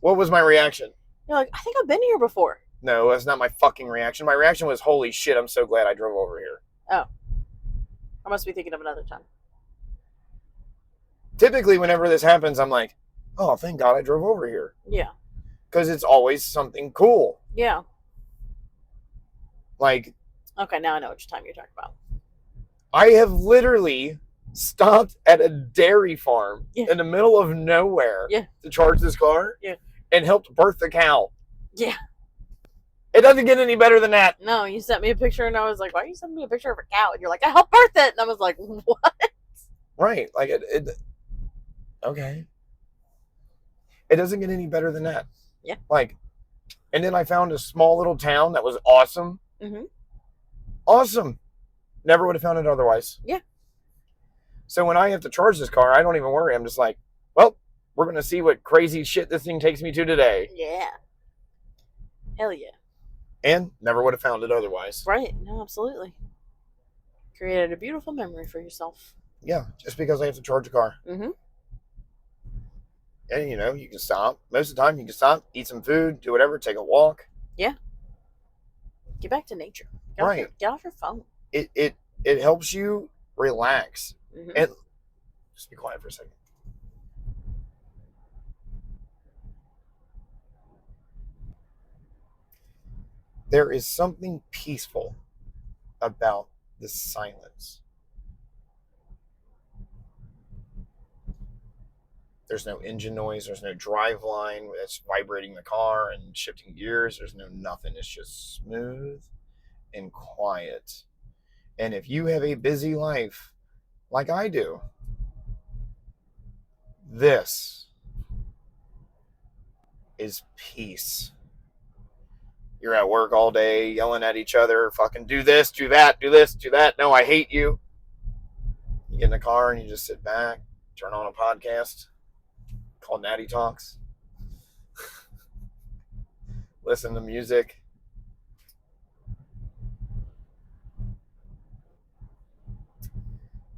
what was my reaction? You're like, I think I've been here before. No, that's not my fucking reaction. My reaction was, holy shit, I'm so glad I drove over here. Oh. I must be thinking of another time. Typically, whenever this happens, I'm like, oh, thank God I drove over here. Yeah. Because it's always something cool. Yeah. Like. Okay, now I know which time you're talking about. I have literally stopped at a dairy farm in the middle of nowhere to charge this car and helped birth the cow. Yeah. It doesn't get any better than that. No, you sent me a picture and I was like, why are you sending me a picture of a cow? And you're like, I helped birth it. And I was like, what? Right. Like, okay. It doesn't get any better than that. Yeah. Like, and then I found a small little town that was awesome. Awesome. Never would have found it otherwise. Yeah. So when I have to charge this car, I don't even worry. I'm just like, well, we're going to see what crazy shit this thing takes me to today. Yeah. Hell yeah. And never would have found it otherwise. Right. No, absolutely. Created a beautiful memory for yourself. Yeah. Just because I have to charge a car. And, you can stop. Most of the time, you can stop, eat some food, do whatever, take a walk. Yeah. Get back to nature. Get off your phone. It helps you relax. And just be quiet for a second. There is something peaceful about the silence. There's no engine noise. There's no drive line that's vibrating the car and shifting gears. There's no nothing. It's just smooth and quiet. And if you have a busy life like I do, this is peace. You're at work all day yelling at each other, fucking do this, do that, do this, do that. No, I hate you. You get in the car and you just sit back, turn on a podcast called Natty Talks, listen to music.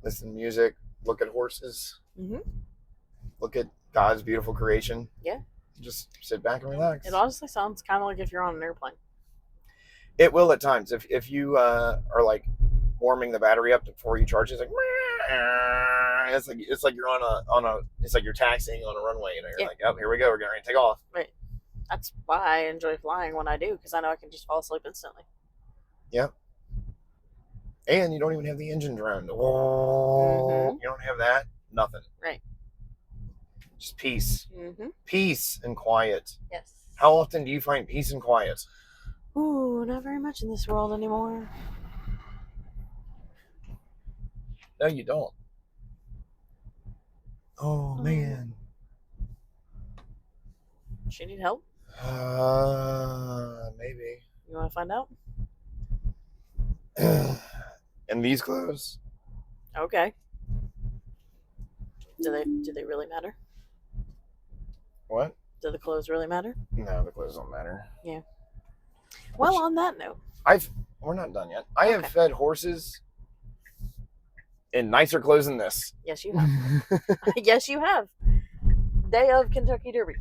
Listen to music, look at horses, look at God's beautiful creation. Yeah. Just sit back and relax. It honestly sounds kind of like if you're on an airplane. It will at times. If you are like warming the battery up before you charge, it's like you're on a it's like you're taxiing on a runway. You know, you're like, oh, here we go, we're getting ready to take off. Right. That's why I enjoy flying when I do, because I know I can just fall asleep instantly. Yeah. And you don't even have the engine drone. You don't have that. Nothing. Right. Just peace. Peace and quiet. Yes. How often do you find peace and quiet? Ooh, not very much in this world anymore. No, you don't. Oh, man. She need help? Maybe. You want to find out? And these clothes? Okay. Do they really matter? What? Do the clothes really matter? No, the clothes don't matter. Yeah. Well, on that note, we're not done yet. I have fed horses in nicer clothes than this. Yes, you have. Yes, you have. Day of Kentucky Derby.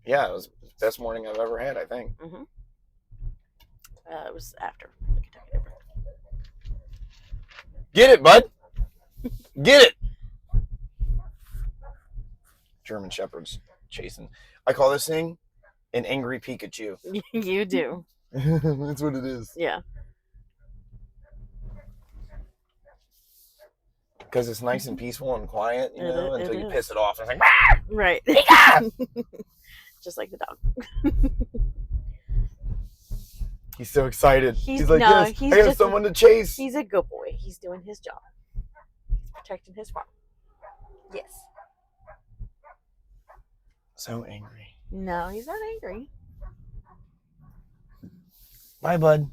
Yeah, it was the best morning I've ever had, I think. It was after the Kentucky Derby. Get it, bud. Get it. German Shepherds chasing. I call this thing an angry Pikachu. You do. That's what it is. Yeah. Because it's nice and peaceful and quiet, you know, until you piss it off. And it's like, Rah! Right. Just like the dog. He's so excited. He's like, no, yes, I have someone to chase. He's a good boy. He's doing his job. Protecting his farm. Yes. So angry. No, he's not angry. Bye, bud.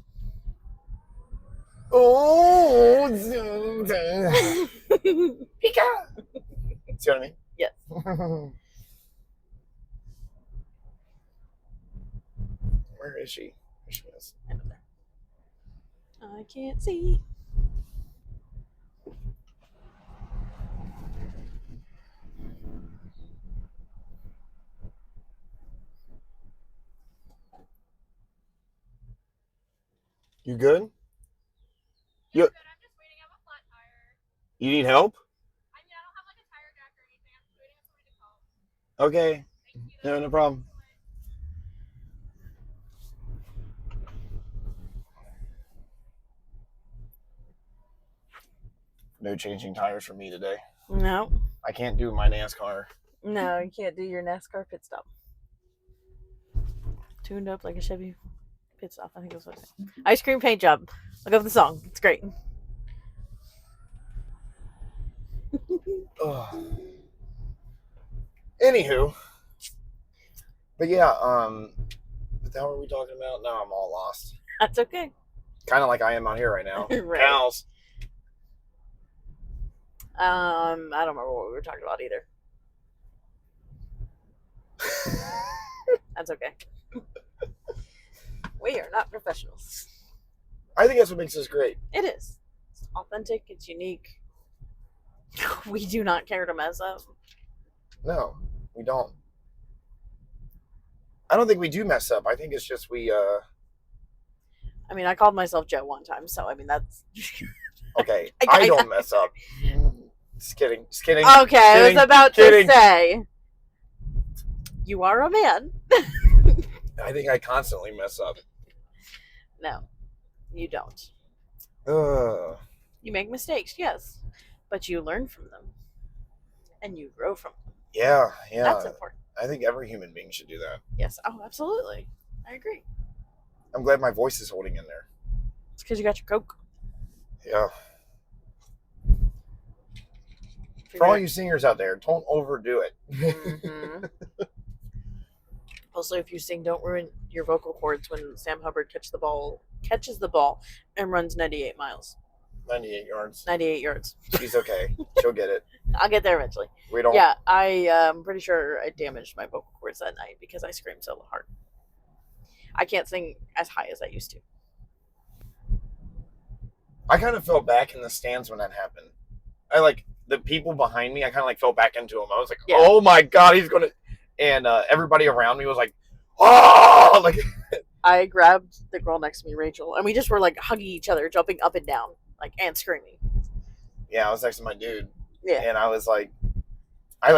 Oh, Pika. See what I mean? Yes. Where is she? There she is. I can't see. You good? You, I'm just waiting. I have a flat tire. you need help? I mean, I don't have like a tire jack or anything. I'm just waiting on somebody to call. Okay. Thank you. No, no problem. No changing tires for me today. No. I can't do my NASCAR. No, you can't do your NASCAR pit stop. Tuned up like a Chevy pit stop, I think that's what it is. Ice cream paint job. Look up the song. It's great. Anywho. But yeah, what the hell are we talking about? Now I'm all lost. That's okay. Kind of like I am out here right now. Right. Cows. I don't remember what we were talking about either. That's okay. We are not professionals. I think that's what makes us great. It is. It's authentic. It's unique. We do not care to mess up. No, we don't. I don't think we do mess up. I think it's just we, I mean, I called myself Joe one time, so I mean, that's... okay, I don't mess up. Just kidding. Just kidding. Okay, I was about kidding. to say, you are a man. I think I constantly mess up. No, you don't. You make mistakes, yes, but you learn from them, and you grow from them. Yeah. That's important. I think every human being should do that. Yes. Oh, absolutely. I agree. I'm glad my voice is holding in there. It's because you got your Coke. Yeah. For all you singers out there, don't overdo it. Mm-hmm. Also, if you sing "Don't Ruin Your Vocal Cords" when Sam Hubbard catches the ball, and runs 98 miles, 98 yards. 98 yards. She's okay. She'll get it. I'll get there eventually. We don't. Yeah, I'm pretty sure I damaged my vocal cords that night because I screamed so hard. I can't sing as high as I used to. I kind of fell back in the stands when that happened. I like the people behind me. I kind of like fell back into them. I was like, Yeah. "Oh my god, he's gonna!" And everybody around me was like, "Oh!" Like I grabbed the girl next to me, Rachel, and we just were like hugging each other, jumping up and down, like, and screaming. yeah, I was next to my dude, Yeah. and I was like, I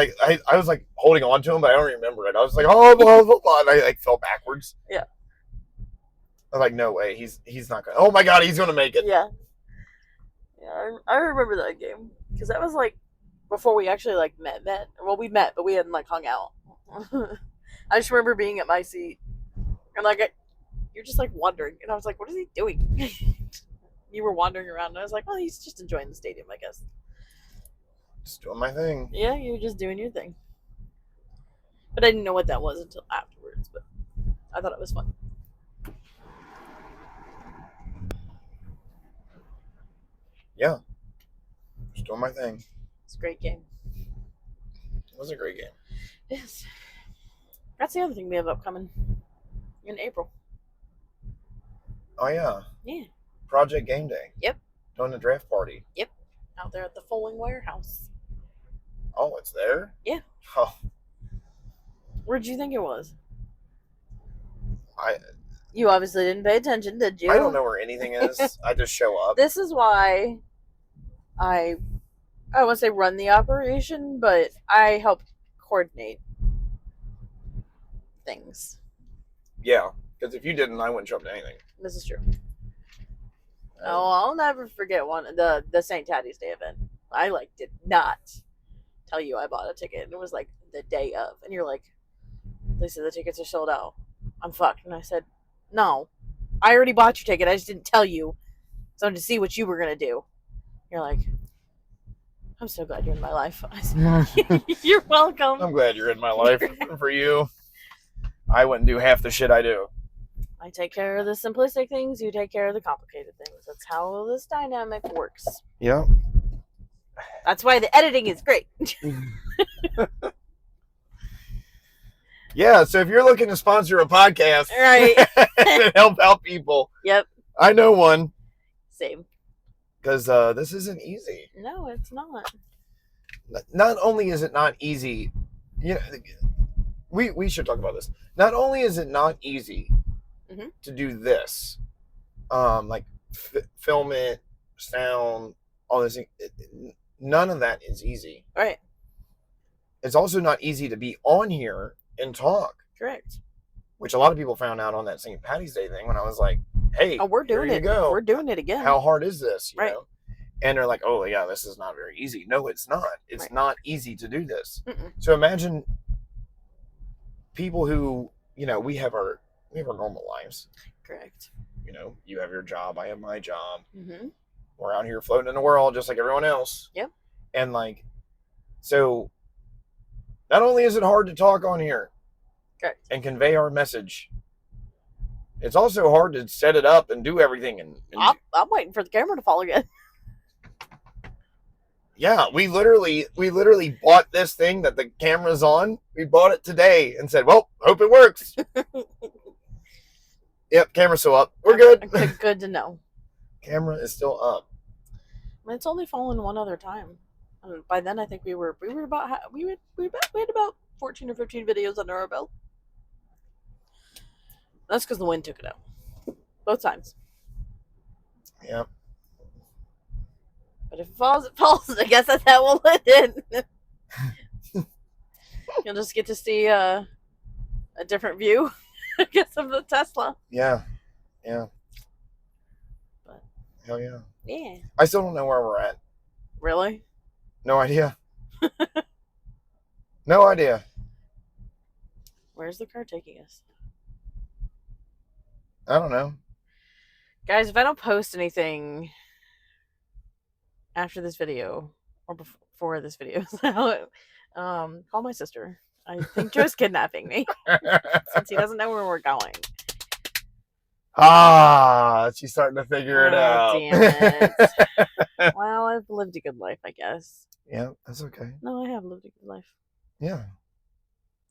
was like holding on to him, but I don't remember it. I was like, "Oh, blah blah blah," and I like fell backwards. Yeah. I was like, "No way, he's not gonna." Oh my god, he's gonna make it. Yeah. Yeah, I remember that game because that was like before we actually like met. Well, we met, but we hadn't like hung out. I just remember being at my seat and like you're just like wandering, and I was like, "What is he doing?" You were wandering around, and I was like, "Well, he's just enjoying the stadium, I guess." Just doing my thing. Yeah, you were just doing your thing. But I didn't know what that was until afterwards. But I thought it was fun. Yeah, just doing my thing. It's a great game. It was a great game. Yes. That's the other thing we have upcoming in April. Oh yeah, Yeah. Project Game Day. Yep. Doing the draft party. Out there at the Fulling Warehouse. Oh, it's there? Yeah. Oh, Where'd you think it was? I You obviously didn't pay attention, did you? I don't know where anything is. I just show up. This is why I won't say run the operation, but I help coordinate things. Yeah, because if you didn't, I wouldn't show up to anything. This is true. Oh, I'll never forget the St. Taddie's Day event. I did not tell you I bought a ticket, and it was like the day of, and you're like, Lisa, the tickets are sold out. I'm fucked. And I said, no, I already bought your ticket. I just didn't tell you, so to see what you were gonna do. You're like, I'm so glad you're in my life. I said, you're welcome. I'm glad you're in my life. For you, I wouldn't do half the shit I do. I take care of the simplistic things. You take care of the complicated things. That's how this dynamic works. Yeah. That's why the editing is great. Yeah, so if you're looking to sponsor a podcast Right. and help out people, Yep. I know one. Same. Because this isn't easy. No, it's not. Not only is it not easy, you know, we should talk about this. Not only is it not easy to do this, like film it, sound, all this, none of that is easy. Right. It's also not easy to be on here and talk, Correct. which a lot of people found out on that St. Patty's Day thing when I was like, hey, Oh, we're doing here it. you go. We're doing it again. How hard is this? You Right. know? And they're like, oh yeah, this is not very easy. No, it's not. It's Right. not easy to do this. Mm-mm. So imagine people who, you know, we have our normal lives. Correct. You know, you have your job, I have my job. Mm-hmm. We're out here floating in the world just like everyone else. Yep. And like, so not only is it hard to talk on here Correct. and convey our message, it's also hard to set it up and do everything. And I'm waiting for the camera to fall again. yeah, we literally bought this thing that the camera's on. We bought it today and said, well, hope it works. Yep, camera's still up. We're good. Good to know. Camera is still up. I mean, it's only fallen one other time. And by then, I think we were about we had about 14 or 15 videos under our belt. That's because the wind took it out. Both times. Yep. But if it falls, it falls. I guess that's how we'll let it. You'll just get to see a different view, I guess, of the Tesla. Yeah. Yeah. But hell yeah. yeah. I still don't know where we're at. Really? No idea. No idea. Where's the car taking us? I don't know. Guys, if I don't post anything after this video or before this video, call my sister. I think Joe's kidnapping me since he doesn't know where we're going. She's starting to figure it Oh, out. damn it. Well, I've lived a good life, I guess. Yeah, that's okay. No, I have lived a good life. Yeah.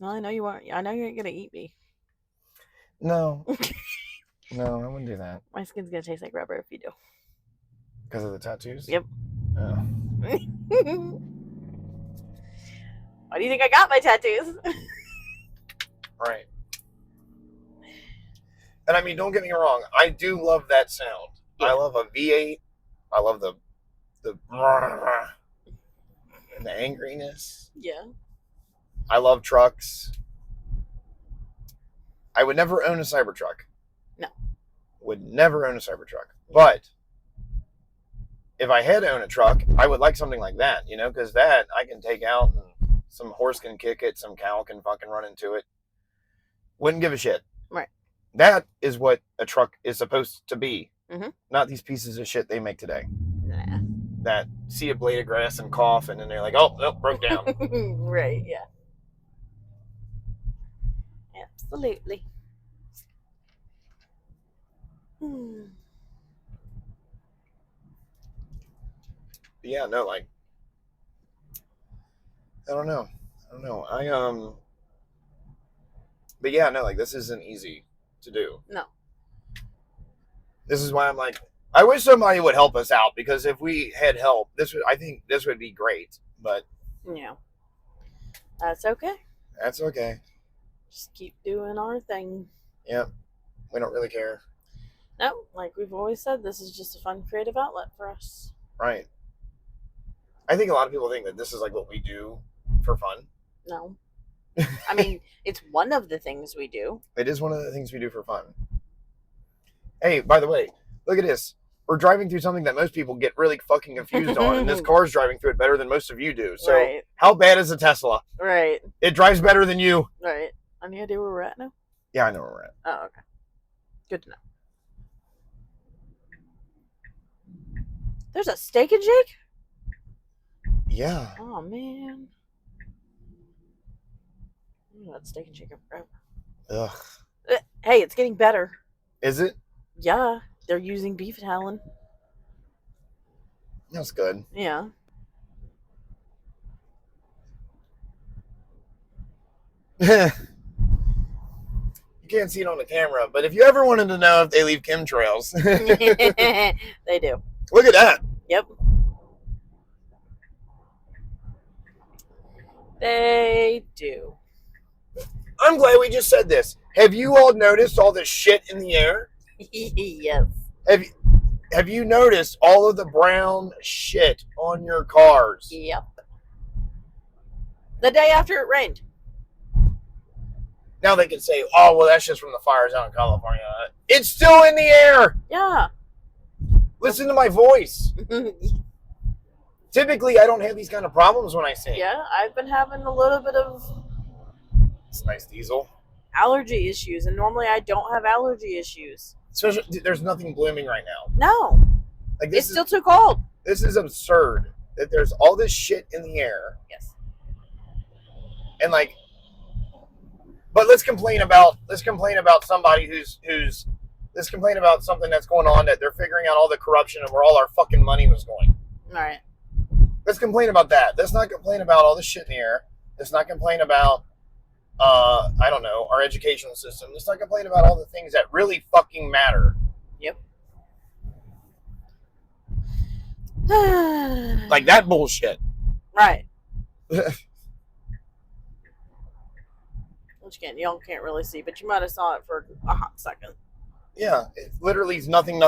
No, I know you aren't. I know you ain't gonna eat me. No. No, I wouldn't do that. My skin's gonna taste like rubber if you do. Because of the tattoos? Yep. Oh. Why do you think I got my tattoos? Right. And I mean, don't get me wrong. I do love that sound. Yeah. I love a V8. I love the and the angriness. Yeah. I love trucks. I would never own a Cybertruck. No. Would never own a Cybertruck. But if I had to own a truck, I would like something like that, you know, because that I can take out and some horse can kick it, some cow can fucking run into it. Wouldn't give a shit. Right. That is what a truck is supposed to be. Mm-hmm. Not these pieces of shit they make today. Nah. That see a blade of grass and cough, and then they're like, oh, nope, broke down. Right, yeah. Absolutely. Yeah, no, like, I don't know. But yeah, no, like, this isn't easy to do. No. This is why I'm like, I wish somebody would help us out, because if we had help, I think this would be great. But Yeah. That's okay. that's okay. Just keep doing our thing. Yep. We don't really care. No, like we've always said, this is just a fun creative outlet for us. Right. I think a lot of people think that this is like what we do for fun. No. I mean, it's one of the things we do. It is one of the things we do for fun. Hey, by the way, look at this. We're driving through something that most people get really fucking confused on, and this car's driving through it better than most of you do. So, Right. How bad is a Tesla? Right. It drives better than you. Right. Any idea where we're at now? Yeah, I know where we're at. Oh, okay. Good to know. There's a Steak and Shake? Yeah. Oh, man. I haven't had Steak and Shake in forever. Ugh. Hey, it's getting better. Is it? Yeah, they're using beef talon. That's good. Yeah. You can't see it on the camera, but if you ever wanted to know if they leave chemtrails, They do. look at that. Yep. They do. I'm glad we just said this. Have you all noticed all the shit in the air? Yes. Have you noticed all of the brown shit on your cars? Yep. The day after it rained. Now they can say, oh, well, that's just from the fires out in California. It's still in the air. Yeah. Listen to my voice. Typically, I don't have these kind of problems when I sing. Yeah, I've been having a little bit of It's nice, Diesel. allergy issues, and normally I don't have allergy issues. Especially, there's nothing blooming right now. No. Like It's still too cold. This is absurd that there's all this shit in the air. Yes. And like, but let's complain about somebody let's complain about something that's going on, that they're figuring out all the corruption and where all our fucking money was going. All right. Let's complain about that. Let's not complain about all this shit in the air. Let's not complain about I don't know, our educational system. Let's not complain about all the things that really fucking matter. Yep. Like that bullshit. Right. Which again, y'all can't really see, but you might have saw it for a hot second. Yeah, it literally is nothing,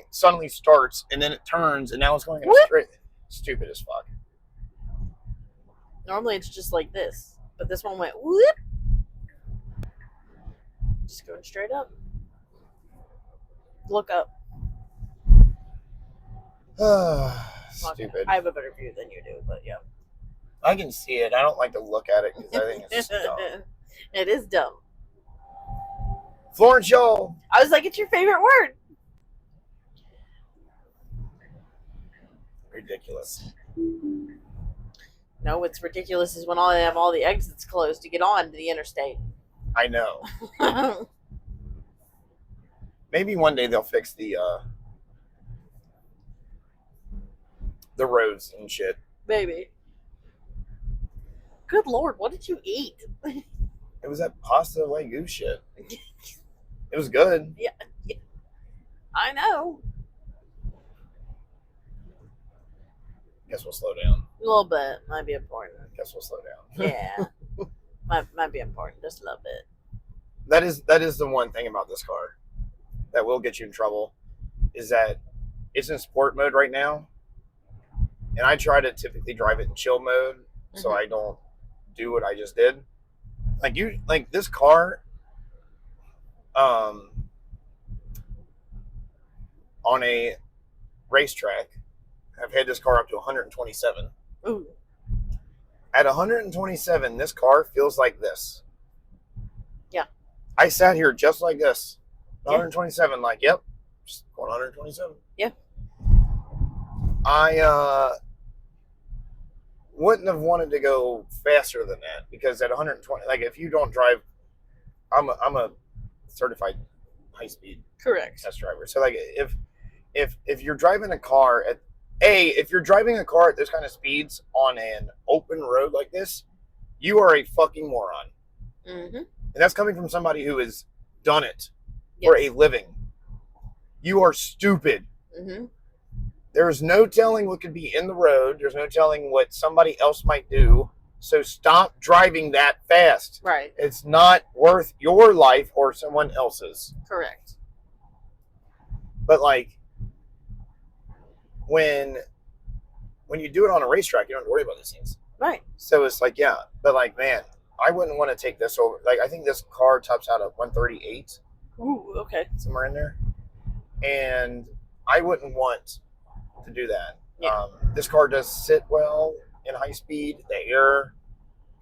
suddenly starts, and then it turns, and now it's going in a What? straight. Stupid as fuck. Normally it's just like this, but this one went whoop. Just going straight up. Look up. Stupid. I have a better view than you do, but yeah. I can see it. I don't like to look at it because I think it's dumb. It is dumb. Florence Shaw. I was like, it's your favorite word. Ridiculous. No, what's ridiculous is when they have all the exits closed to get on to the interstate. I know. Maybe one day they'll fix the roads and shit. Maybe. Good Lord, what did you eat? It was that pasta wagyu shit. It was good. Yeah, I know. Guess we'll slow down. A little bit might be important. Guess we'll slow down. Yeah, might be important just a little bit. That is the one thing about this car that will get you in trouble, is that it's in sport mode right now, and I try to typically drive it in chill mode so I don't do what I just did. Like this car, on a racetrack, I've had this car up to 127. Ooh. At 127, this car feels like this. Yeah. I sat here just like this. Yeah. 127, like, yep, just going 127. Yeah. I wouldn't have wanted to go faster than that, because at 120, like, if you don't drive, I'm a certified high-speed Correct. test driver. So, like, if you're driving a car if you're driving a car at this kind of speeds on an open road like this, you are a fucking moron. Mm-hmm. And that's coming from somebody who has done it for a living. You are stupid. Mm-hmm. There's no telling what could be in the road. There's no telling what somebody else might do. So stop driving that fast. Right. It's not worth your life or someone else's. Correct. But like, when you do it on a racetrack, you don't have to worry about these things. Right. So it's like, yeah, but like, man, I wouldn't want to take this over. Like, I think this car tops out at 138, Ooh, okay. somewhere in there, and I wouldn't want to do that. Yeah. This car does sit well in high speed. The air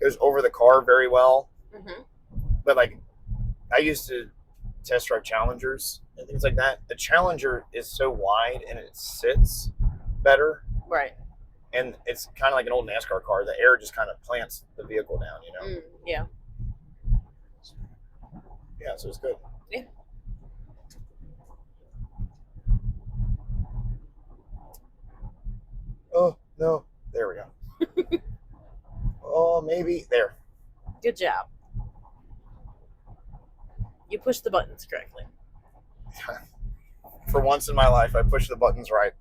goes over the car very well. Mm-hmm. But like, I used to test drive Challengers and things like that. The Challenger is so wide and it sits better. Right. And it's kind of like an old NASCAR car. The air just kind of plants the vehicle down, you know? Yeah. Yeah, so it's good. Yeah. Oh, no. There we go. Oh, maybe. There. Good job. You pushed the buttons correctly. For once in my life, I push the buttons right.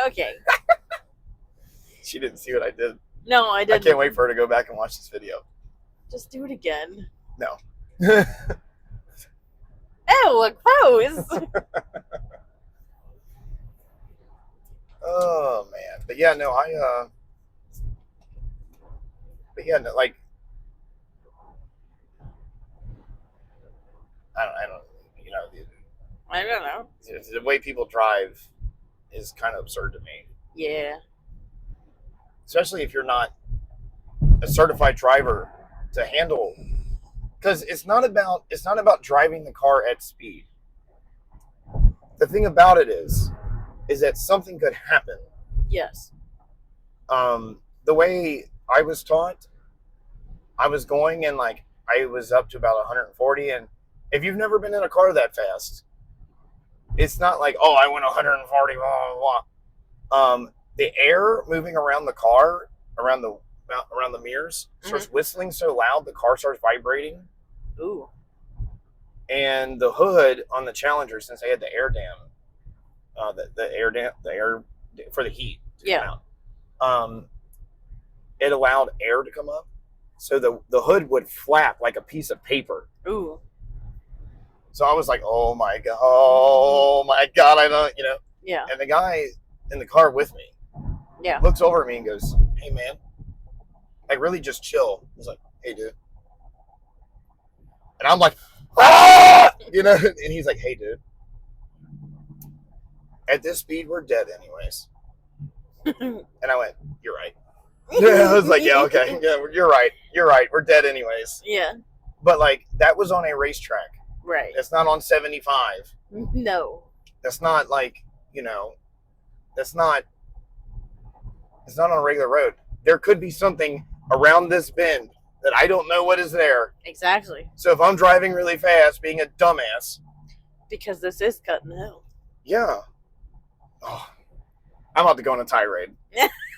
Okay. She didn't see what I did. No, I I didn't. can't wait for her to go back and watch this video. Just do it again. No. Ew, gross. Oh, man. But yeah, no, but yeah, no, like, I don't, you know, I don't know. the way people drive is kind of absurd to me. Yeah. Especially if you're not a certified driver to handle, because it's not about driving the car at speed. The thing about it is that something could happen. Yes. The way I was taught, I was going and like I was up to about 140, and if you've never been in a car that fast, it's not like, oh, I went 140, blah, blah, blah. The air moving around the car, around the mirrors, starts whistling so loud the car starts vibrating. Ooh. And the hood on the Challenger, since they had the air dam, the air for the heat to come out, it allowed air to come up, so the hood would flap like a piece of paper. Ooh. So I was like, oh my god, I don't, you know. Yeah. And the guy in the car with me, Yeah. looks over at me and goes, hey man, like really just chill. He's like, hey dude. And I'm like, ah! You know, and he's like, hey dude, at this speed we're dead anyways. And I went, you're right. Yeah, I was like, yeah, okay, yeah, you're right, we're dead anyways. Yeah. But like, that was on a racetrack. Right. It's not on 75. No. That's not like, you know, that's not, it's not on a regular road. There could be something around this bend that I don't know what is there. Exactly. So if I'm driving really fast, being a dumbass, Because this is Cutting Hill. yeah. Oh, I'm about to go on a tirade.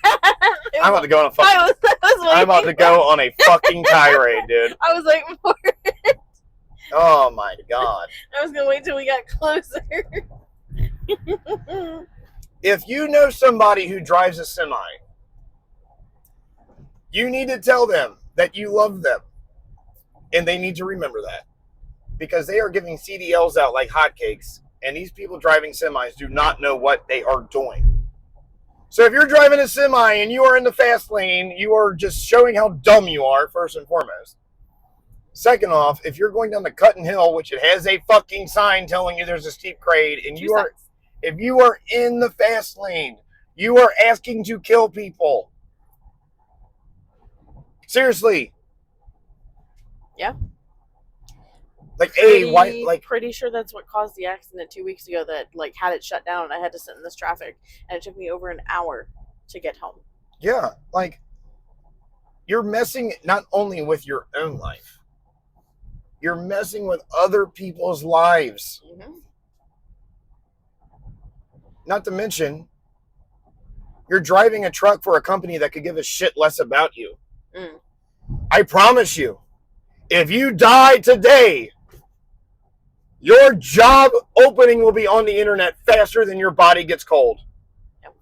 I'm I'm about to go on a fucking. I'm about to go on a fucking tirade, dude. I was like, Oh my god. I was gonna wait till we got closer. If you know somebody who drives a semi, you need to tell them that you love them. And they need to remember that. Because they are giving CDLs out like hotcakes. And these people driving semis do not know what they are doing. So if you're driving a semi and you are in the fast lane, you are just showing how dumb you are, first and foremost. Second off, if you're going down the Cutting Hill, which it has a fucking sign telling you there's a steep grade, and if you are in the fast lane, you are asking to kill people. Seriously. Yeah. Like, why? Like, pretty sure that's what caused the accident 2 weeks ago. That like had it shut down, and I had to sit in this traffic, and it took me over an hour to get home. yeah, like you're messing not only with your own life, you're messing with other people's lives. Mm-hmm. Not to mention, you're driving a truck for a company that could give a shit less about you. Mm. I promise you, if you die today, your job opening will be on the internet faster than your body gets cold. Yep.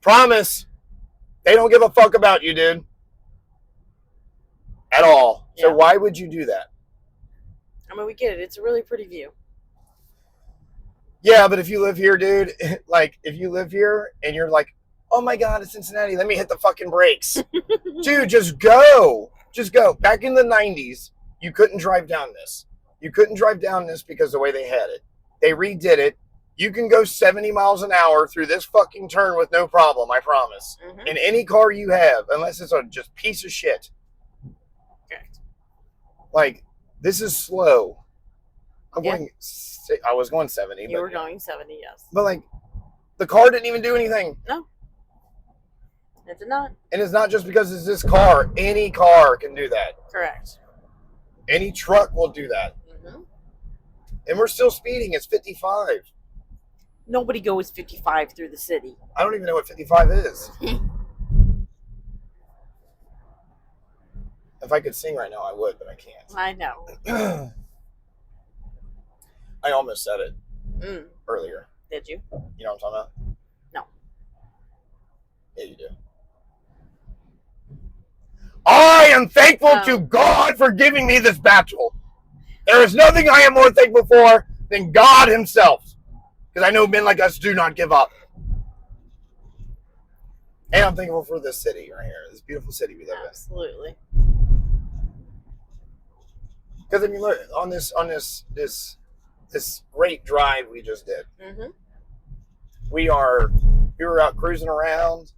Promise. They don't give a fuck about you, dude. At all. Yeah. So why would you do that? I mean, we get it. It's a really pretty view. Yeah, but if you live here, dude, like, if you live here and you're like, oh my God, it's Cincinnati, let me hit the fucking brakes. Dude, just go. Just go. Back in the 90s, you couldn't drive down this. You couldn't drive down this because the way they had it. They redid it. You can go 70 miles an hour through this fucking turn with no problem, I promise. Mm-hmm. In any car you have, unless it's a just piece of shit. Correct. Like, this is slow. Yeah. I was going 70. You were going 70, yes. But, like, the car didn't even do anything. No. It did not. And it's not just because it's this car. Any car can do that. Correct. Any truck will do that. Mm-hmm. And we're still speeding. It's 55. Nobody goes 55 through the city. I don't even know what 55 is. If I could sing right now, I would, but I can't. I know. I almost said it earlier. Did you? You know what I'm talking about? No. Yeah, you do. I am thankful to God for giving me this battle. There is nothing I am more thankful for than God himself. Because I know men like us do not give up. And I'm thankful for this city right here. This beautiful city we live Absolutely. in. Because I mean, look, on this great drive we just did. Mm-hmm. We were out cruising around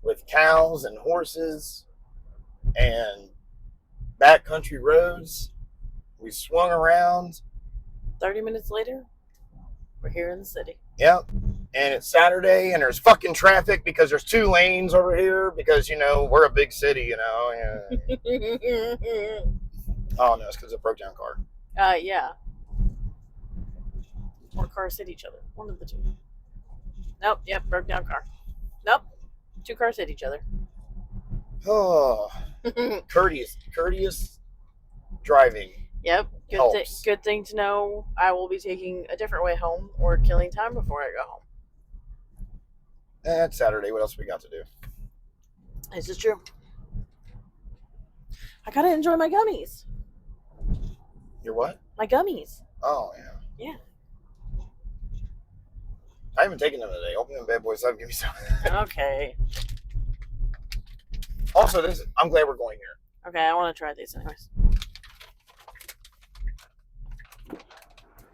with cows and horses and backcountry roads. We swung around. 30 minutes later, we're here in the city. Yep. And it's Saturday and there's fucking traffic because there's 2 lanes over here because, you know, we're a big city, you know. Yeah. Oh, no, it's because of a broke down car. Yeah. Or cars hit each other. One of the two. Nope, yep, broke down car. Nope. 2 cars hit each other. Oh. Courteous driving. Yep. Helps. Good thing to know. I will be taking a different way home or killing time before I go home. It's Saturday. What else we got to do? This is true. I gotta enjoy my gummies. Your what? My gummies. Oh, yeah. Yeah. I haven't taken them today. Open them bad boys up. Give me some. Okay. Also, I'm glad we're going here. Okay, I want to try these anyways.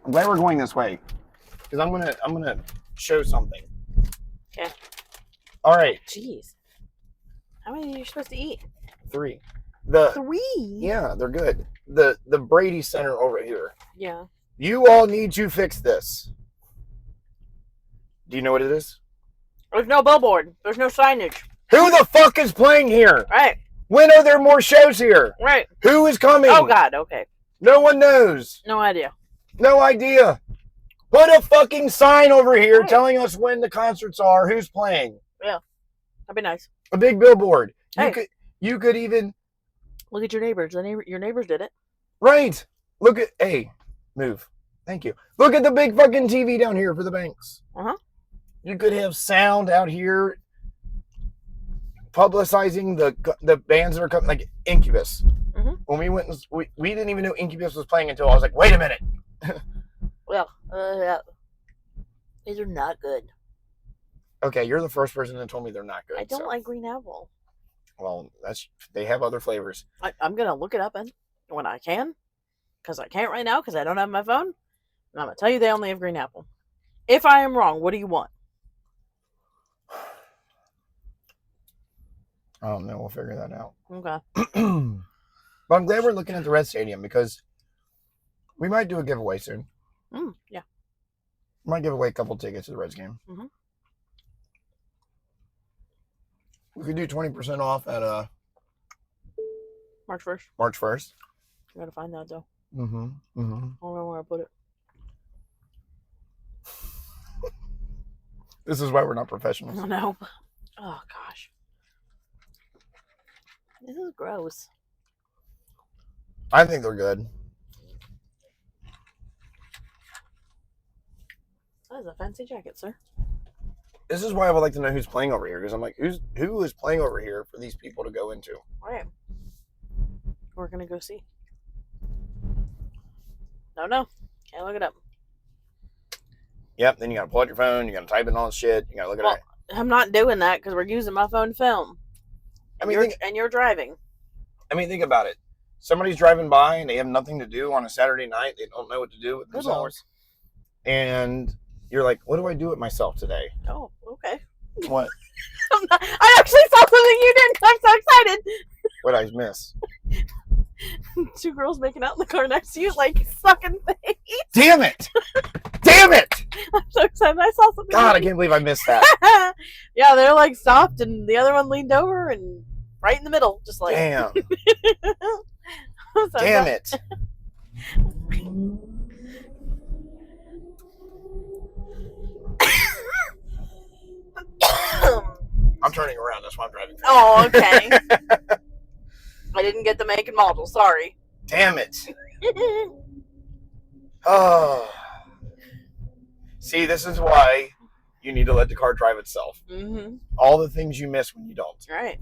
I'm glad we're going this way because I'm gonna show something. Okay. All right. Jeez. How many are you supposed to eat? 3. 3? Yeah, they're good. The Brady Center over here. Yeah. You all need to fix this. Do you know what it is? There's no billboard. There's no signage. Who the fuck is playing here? Right. When are there more shows here? Right. Who is coming? Oh, God. Okay. No one knows. No idea. No idea. Put a fucking sign over here Right. telling us when the concerts are, who's playing. That'd be nice. A big billboard. Hey. You could even... Look at your neighbors. Your neighbors did it. Right. Look at... Hey, move. Thank you. Look at the big fucking TV down here for the banks. Uh-huh. You could have sound out here publicizing the bands that are coming, like Incubus. Mhm. When we went, we didn't even know Incubus was playing until I was like, wait a minute. Well, these are not good. Okay, you're the first person that told me they're not good. I don't so. like green apple. Well, they have other flavors. I'm going to look it up when I can, because I can't right now because I don't have my phone. And I'm going to tell you they only have green apple. If I am wrong, what do you want? I don't know. We'll figure that out. Okay. But I'm glad we're looking at the Red Stadium because we might do a giveaway soon. Yeah. We might give away a couple tickets to the Reds game. Mhm. We could do 20% off at March 1st. March 1st. I got to find that, though. Mm-hmm. Mm-hmm. I don't know where I put it. This is why we're not professionals. Oh, no. Oh, gosh. This is gross. I think they're good. That is a fancy jacket, sir. This is why I would like to know who's playing over here because I'm like, who is playing over here for these people to go into? All right. We're going to go see. No. Can't look it up. Yep. Then you gotta pull out your phone. You gotta type in all this shit. You gotta look at Well, it. I'm not doing that because we're using my phone to film. I mean, You're driving. think about it. Somebody's driving by and they have nothing to do on a Saturday night. They don't know what to do with Good themselves. And you're like, what do I do with myself today? Oh, okay. What? I actually saw something you didn't. I'm so excited. What I miss? 2 girls making out in the car next to you, like sucking face. Damn it! Damn it! I'm so excited. I saw something. God, I can't believe I missed that. Yeah, they're like stopped, and the other one leaned over and right in the middle, just like. Damn. So Damn it. I'm turning around. That's why I'm driving. Oh, okay. I didn't get the make and model. Sorry. Damn it. Oh. See, this is why you need to let the car drive itself. Mm-hmm. All the things you miss when you don't. Right.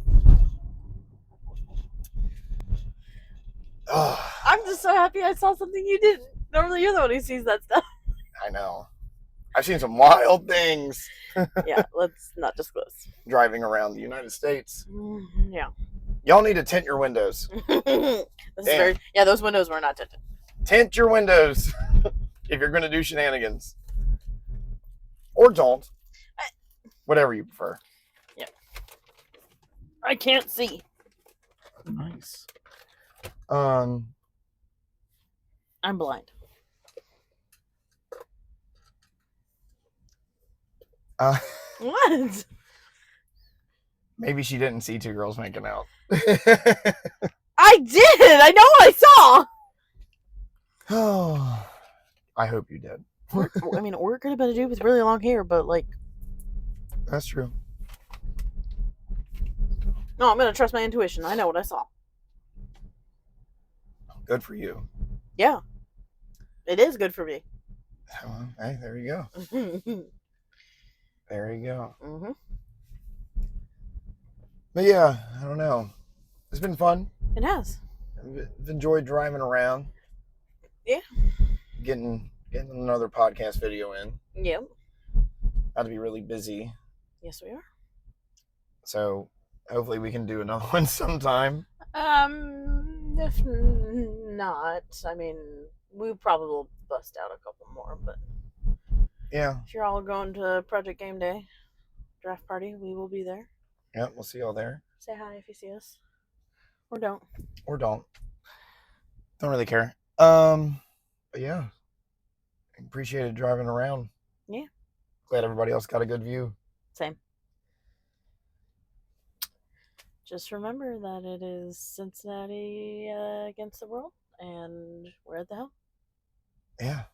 Oh, I'm just so happy I saw something you didn't. Normally, you're the one who sees that stuff. I know. I've seen some wild things Yeah, let's not disclose. driving around the United States. Yeah. Y'all need to tint your windows. This is very. Yeah, those windows were not tinted. Tint your windows if you're going to do shenanigans. Or don't. Whatever you prefer. I can't see. Nice. I'm blind. What? Maybe she didn't see 2 girls making out. I did. I know what I saw. Oh, I hope you did. I mean, or it could have been a dude with really long hair, but like, That's true. no, I'm gonna trust my intuition. I know what I saw. Good for you. Yeah, it is good for me. Well, hey, there you go. Mm-hmm. There you go. But yeah, I don't know. It's been fun. It has. I've enjoyed driving around. Yeah. Getting another podcast video in. Yep. Got to be really busy. Yes, we are. So hopefully we can do another one sometime. If not, I mean, we probably will bust out a couple more, but Yeah. if you're all going to Project Game Day draft party, we will be there. Yeah, we'll see y'all there. Say hi if you see us. Or don't. Or don't. Don't really care. But yeah. Appreciated driving around. Yeah. Glad everybody else got a good view. Same. Just remember that it is Cincinnati against the world, and we're at the helm. Yeah.